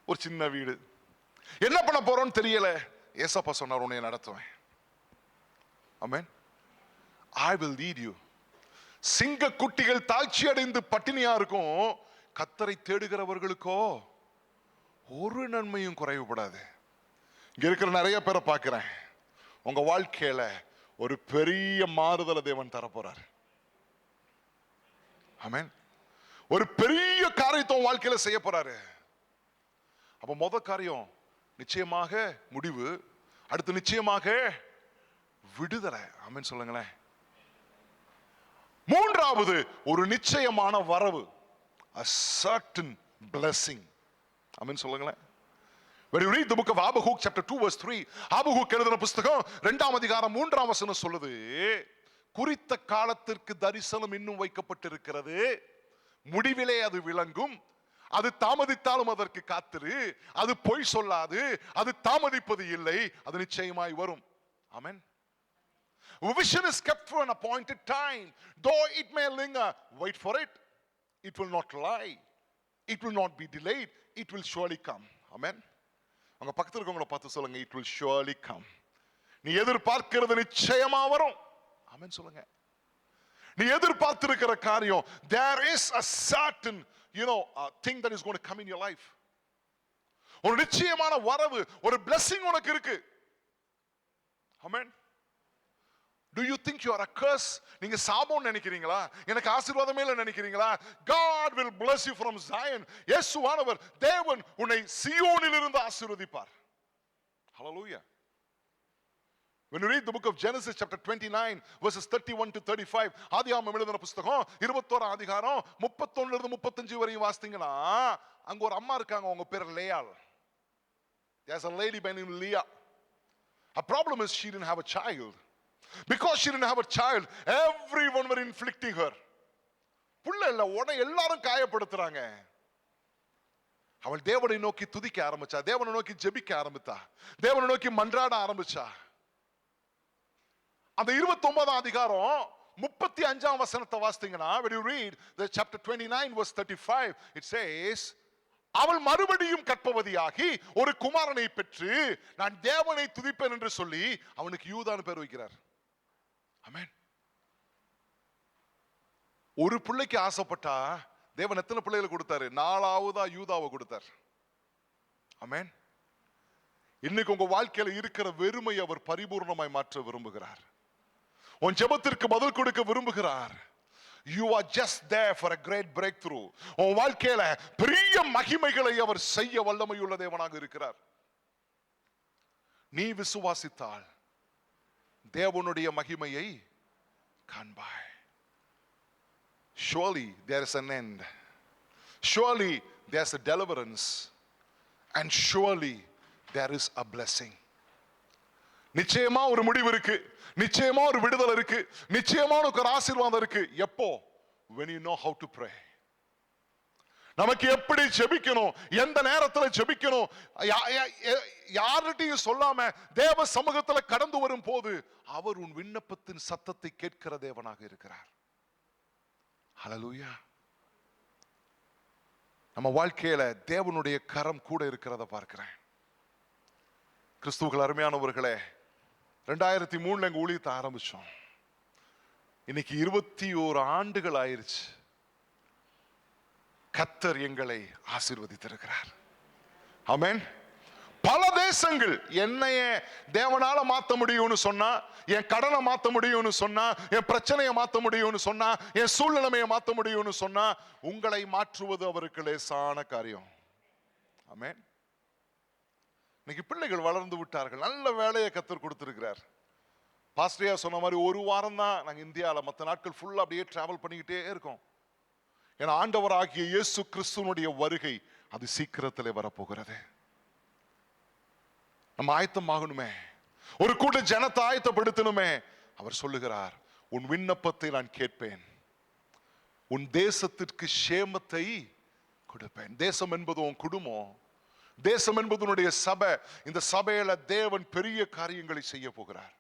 S1: ஒரு சின்ன வீடு. என்ன பண்ண போறோம்னு தெரியல. ஏசப்பா சொன்னார், உன்னை நடத்துவேன். ஆமென். I will lead you. சிங்க குட்டிகள் தாழ்ச்சி அடைந்து பட்டினியா இருக்கும், கர்த்தரை தேடுகிறவர்களுக்கோ ஒரு நன்மையும் குறைவுபடாது. இங்க இருக்கிற நிறைய பேரை பார்க்கிறேன், உங்க வாழ்க்கையில ஒரு பெரிய மாறுதலை தேவன் தர போறார். ஆமென். ஒரு பெரிய காரியத்தை வாழ்க்கையில செய்ய போறாரு. அப்ப முதல் காரியம் நிச்சயமாக முடிவு, அடுத்து நிச்சயமாக விடுதலை. ஆமென் சொல்லுங்களேன். மூன்றாவது ஒரு நிச்சயமான வரவு, a certain blessing. ஆமென் சொல்லுங்களேன். When you read the book of Habakkuk chapter 2 verse 3, Habakkuk எழுதின புத்தகம் 2ஆம் அதிகாரம் 3ஆம் வசனம் சொல்லுது, குறித்த காலத்திற்கு தரிசனம் இன்னும் வைக்கப்பட்டிருக்கிறது, முடிவிலே அது விளங்கும், அது தாமதித்தாலும் அதற்கு காத்திரு, அது பொய் சொல்லாது, அது தாமதிப்பது இல்லை, அது நிச்சயமாய் வரும். ஆமென். A vision is kept for an appointed time, though it may linger, wait for it, it will not lie, it will not be delayed, it will surely come. Amen. உங்க பக்கத்துல இருக்கவங்கள பார்த்து சொல்லுங்க, it will surely come. நீ எதிர்பார்க்கிறது நிச்சயமா வரும். ஆமென் சொல்லுங்க. நீ எதிர்பார்த்திருக்கிற காரியம், there is a certain thing that is going to come in your life. ஒரு நிச்சயமான வரவு, ஒரு blessing உனக்கு இருக்கு. Amen. Do you think you are a curse? நீங்க சாபம் நினைக்கிறீங்களா? எனக்கு ஆசீர்வாதமே இல்ல நினைக்கிறீங்களா? God will bless you from Zion. இயேசுவானவர் தேவன் உன்னை சீயோனில் இருந்து ஆசீர்வதிப்பார். Hallelujah. When you read the book of Genesis chapter 29 verses 31 to 35, ஆதியாகமம் எழுதின புத்தகம் 21ஆம் அதிகாரம் 31ல இருந்து 35 வரை வாசித்தீங்கன்னா, அங்க ஒரு அம்மா இருக்காங்க, அவங்க பேர் லேயாள். There's a lady by name Leah. Her problem is she didn't have a child. Because she didn't have a child, everyone were inflicting her. புள்ள இல்ல, உடனே எல்லாரும் காயப்படுத்துறாங்க. அவள் தேவனை நோக்கி துதிக்க ஆரம்பிச்சா, தேவனை நோக்கி ஜெபிக்க ஆரம்பித்தா, தேவனை நோக்கி மன்றாட ஆரம்பிச்சா. அந்த 29ஆம் அதிகாரம் 35ஆம் வசனத்தை வாசித்தீங்கன்னா, when you read the chapter 29 verse 35, it says, அவள் மறுபடியும் கற்பவதியாகி ஒரு குமாரனை பெற்று நான் தேவனை துதிப்பேன் என்று சொல்லி அவனுக்கு யூதான்னு பேர் வைக்கிறார். ஆமென். ஒரு பிள்ளைக்கு ஆசைப்பட்டா தேவன் எத்தனை பிள்ளைகளை கொடுத்தாரு? 4ஆவதா யூதாவை கொடுத்தார். ஆமென். இன்னைக்கு உங்க வாழ்க்கையில இருக்கிற வெறுமை அவர் பரிபூர்ணமாய் மாற்ற விரும்புகிறார். உன் ஜெபத்திற்கு பதில் கொடுக்க விரும்புகிறார். You are just there for a great breakthrough. உன் வாழ்க்கையில பெரிய மகிமைகளை அவர் செய்ய வல்லமையுள்ள தேவனாக இருக்கிறார். நீ விசுவாசித்தால் தேவனுடைய மகிமையை காண்பாய். Surely there is an end. Surely there is a deliverance. And surely there is a blessing. நிச்சயமா ஒரு முடிவு இருக்கு, நிச்சயமா ஒரு விடுதலை இருக்கு, நிச்சயமா ஒரு ஆசீர்வாதம் இருக்கு. எப்போ? when you know how to pray. நமக்கு எப்படி ஜெபிக்கணும், எந்த நேரத்தில் ஜெபிக்கணும், யார்கிட்டயும் சொல்லாம தேவ சமூகத்துல கடந்து வரும் போது அவர் உன் விண்ணப்பத்தின் சத்தத்தை கேட்கிற தேவனாக இருக்கிறார். ஹல்லேலூயா. நம்ம வாழ்க்கையில தேவனுடைய கரம் கூட இருக்கிறத பார்க்கிறேன். கிறிஸ்துவுக்குள் அருமையானவர்களே, 2003 எங்க ஊழியத்தை ஆரம்பிச்சோம். இன்னைக்கு 21 ஆண்டுகள் ஆயிருச்சு. கர்த்தர் எங்களை ஆசீர்வதித்திருக்கிறார். ஆமென். பல தேசங்கள் என்னைய தேவனால மாத்த முடியும்னு சொன்னா, என் கடனை மாத்த முடியும்னு சொன்னா, என் பிரச்சனையை மாத்த முடியும்னு சொன்னா, என் சூழ்நிலையை மாத்த முடியும்னு சொன்னா, உங்களை மாற்றுவது அவருக்கு லேசான காரியம். ஆமென். இன்னைக்கு பிள்ளைகள் வளர்ந்து விட்டார்கள், நல்ல வேலையை கர்த்தர் கொடுத்திருக்கிறார். பாஸ்டரியா சொன்ன மாதிரி ஒரு வாரம் தான் நாங்கள் இந்தியாவில், மற்ற நாட்கள் ஃபுல்லாக அப்படியே டிராவல் பண்ணிக்கிட்டே இருக்கோம். ஏன்னா ஆண்டவராகிய இயேசு கிறிஸ்துவனுடைய வருகை அது சீக்கிரத்திலே வரப்போகிறது. நம்ம ஆயத்தமாகணுமே, ஒரு கூட்ட ஜனத்தை ஆயத்தப்படுத்தணுமே. அவர் சொல்லுகிறார், உன் விண்ணப்பத்தை நான் கேட்பேன், உன் தேசத்திற்கு சேமத்தை கொடுப்பேன். தேசம் என்பது உன் குடும்பம், தேசம் என்பது உன்னுடைய சபை. இந்த சபையில தேவன் பெரிய காரியங்களை செய்ய போகிறார்.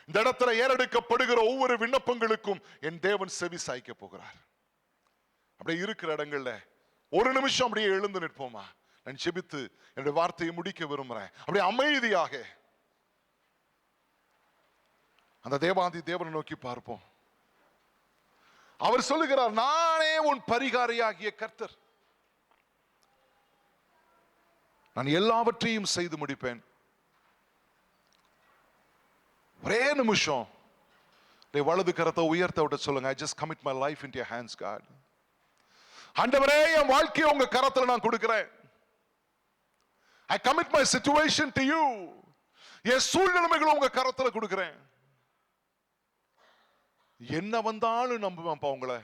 S1: இந்த இடத்துல ஏறெடுக்கப்படுகிற ஒவ்வொரு விண்ணப்பங்களுக்கும் என் தேவன் செவி சாய்க்க போகிறார். அப்படியே இருக்கிற இடங்கள்ல ஒரு நிமிஷம் அப்படியே எழுந்து நிற்போமா? நான் ஜெபித்து என்னுடைய வார்த்தையை முடிக்க விரும்புறேன். அப்படியே அமைதியாக அந்த தேவாதி தேவனை நோக்கி பார்ப்போம். அவர் சொல்லுகிறார், நானே உன் பரிகாரியாகிய கர்த்தர், நான் எல்லாவற்றையும் செய்து முடிப்பேன். ஒரே நிமிஷம் வலது கரத்தை உயர்த்த விட சொல்லுங்க. I just commit my life into your hands, God. ஆண்டவரே, என் வாழ்க்கையை உங்க கரத்துல நான் கொடுக்கிறேன். I commit my situation to you. என் சூழ்நிலைகளை உங்க கரத்துல கொடுக்கிறேன். என்ன வந்தாலும் நம்புவேன்ப்பா உங்களை.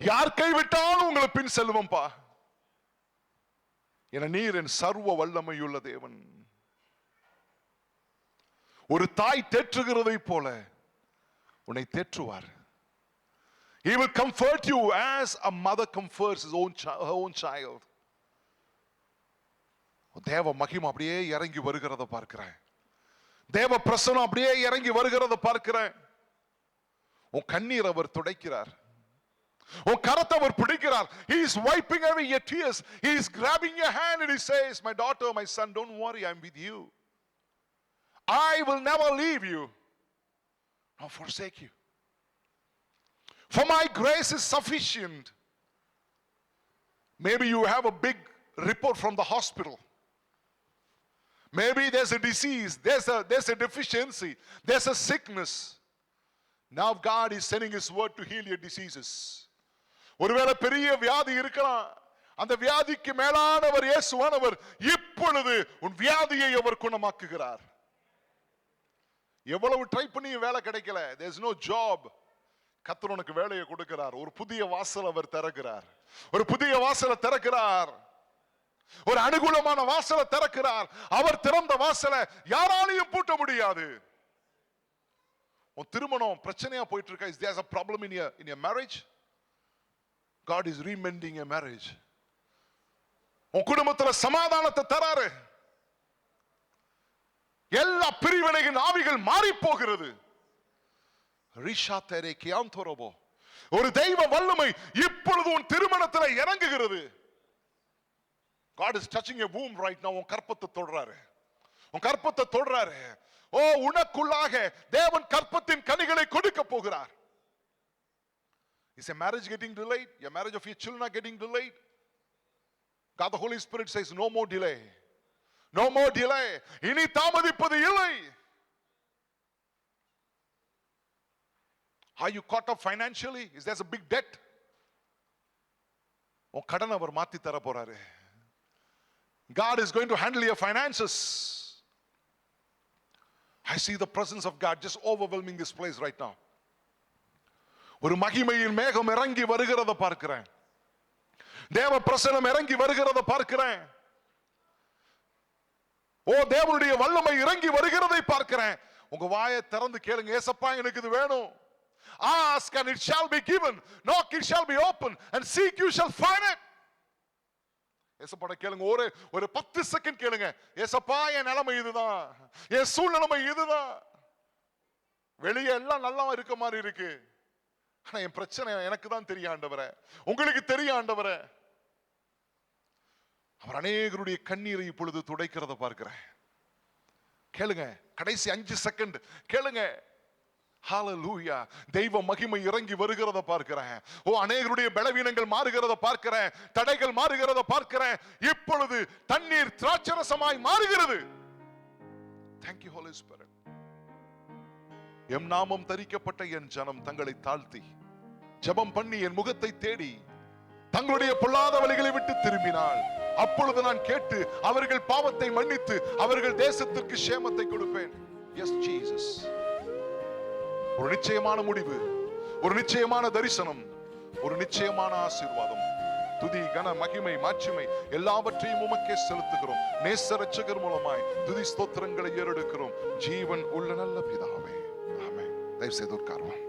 S1: யார் கைவிட்டாலும் உங்களை பின் செல்வம்பா. என நீர் என் சர்வ வல்லமையுள்ள தேவன். ஒரு தாய் தேற்றுகிறதை போல உன்னை தேற்றுவார். He will comfort you as a mother comforts her own child. தேவ மகிமை அப்படியே இறங்கி வருகிறத பார்க்கிறேன். தேவ பிரசன்னம் அப்படியே இறங்கி வருகிறத பார்க்கிறேன். உன் கண்ணீர் அவர் துடைக்கிறார். உன் கரத்தை அவர் பிடிக்கிறார். He is wiping away your tears. He is grabbing your hand and he says, my daughter, my son, don't worry, I'm with you. I will never leave you nor forsake you. For my grace is sufficient. Maybe you have a big report from the hospital. Maybe there's a disease, there's a deficiency, there's a sickness. Now God is sending his word to heal your diseases. ஒருவேளை பெரிய வியாதி இருக்கலாம். அந்த வியாதிக்கு மேலானவர் இயேசுவானவர் இப்பொழுது உன் வியாதியை அவர் குணமாக்குகிறார். எவ்வளவு ட்ரை பண்ணி வேலை கிடைக்கல, there's no job. கர்த்தர் உனக்கு வேலையை கொடுக்கிறார். ஒரு புதிய வாசல் அவர் திறக்கிறார். ஒரு புதிய வாசலை திறக்கிறார். ஒரு அனுகூலமான வாசலை திறக்கிறார். அவர் திறந்த வாசலை யாராலையும் பூட்ட முடியாது. உன் திருமணம் பிரச்சனையா போயிட்டு இருக்கா? Is there a problem in your marriage? God is remending your marriage. உன் குடும்பத்துல சமாதானத்தை தராரு. எல்லா பிரிவினையின் ஆவிகள் மாறி போகிறது. ஒரு தெய்வ வல்லமை இப்பொழுது உன் திருமணத்தில் இறங்குகிறது. God is touching your womb right now. உன் கற்பத்தை தொடுறாரு. உன் கற்பத்தை தொடுறாரு. ஓ, உனக்குள்ளாக தேவன் கற்பத்தின் கனிகளை கொடுக்க போகிறார். Is your marriage getting delayed? Your marriage of your children are getting delayed? God the Holy Spirit says no more delay. No more delay. இனி தாமதிப்பது இல்லை. Are you caught up financially? Is there a big debt? உன் கடனை அவர் மாத்தி தர போறாரு. God is going to handle your finances. I see the presence of God just overwhelming this place right now. ஒரு மகிமையின் மேகம் இறங்கி வருகிறத பார்க்கிறேன். தேவ பிரசன்னம் இறங்கி வருகிறத பார்க்கிறேன். ஓ, தேவனுடைய வல்லமை இறங்கி வருகிறதை பார்க்கிறேன். உங்க வாயை திறந்து கேளுங்க. ஏசப்பா, எனக்கு இது வேணும். Ask and it shall be given. Knock, it shall be open. And seek, you shall find it. ஏசப்பாட கேளுங்க. ஒரு 10 செகண்ட் கேளுங்க. ஏசப்பா, என் நிலைமை இதுதான், என் சூழ்நிலைமை இதுதான். வெளியே எல்லாம் நல்லா இருக்க மாதிரி இருக்கு. ஆனா என் பிரச்சனை எனக்கு தான் தெரியும் ஆண்டவரே, உங்களுக்கு தெரியும் ஆண்டவரே. அவர் அநேகருடைய கண்ணீரை இப்பொழுது துடைக்கிறத பார்க்கிறேன். கேளுங்க. கடைசி 5 செகண்ட் கேளுங்க. ஹalleluya. தெய்வ மகிமை இறங்கி வருகிறத பார்க்கிறேன். ஓ, அநேகருடைய பலவீனங்கள் மாறுகிறத பார்க்கிறேன். தடைகள் மாறுகிறத பார்க்கிறேன். இப்பொழுது தண்ணீர் திராட்சரசமாய் மாறுகிறது. Thank you Holy Spirit. M நாமம் தரிக்கப்பட்ட என் ஜனம் தங்களை தாழ்த்தி ஜெபம் பண்ணி என் முகத்தை தேடி தங்களுடைய பொல்லாத வழிகளை விட்டு திரும்பினால் அப்பொழுது நான் கேட்டு அவர்கள் பாவத்தை மன்னித்து அவர்கள் தேசத்திற்கு சேமத்தை கொடுப்பேன். Yes Jesus. ஒரு நிச்சயமான முடிவு, ஒரு நிச்சயமான தரிசனம், ஒரு நிச்சயமான ஆசீர்வாதம். துதி, கன, மகிமை, மாட்சிமை எல்லாவற்றையும் உமக்கே செலுத்துகிறோம். நேச ரட்சகர் மூலமாய் துதி ஸ்தோத்திரங்களை ஏறெடுக்கிறோம். ஜீவன் உள்ள நல்ல பிதாவே. ஆமென். தயவு செய்து உட்காருவோம்.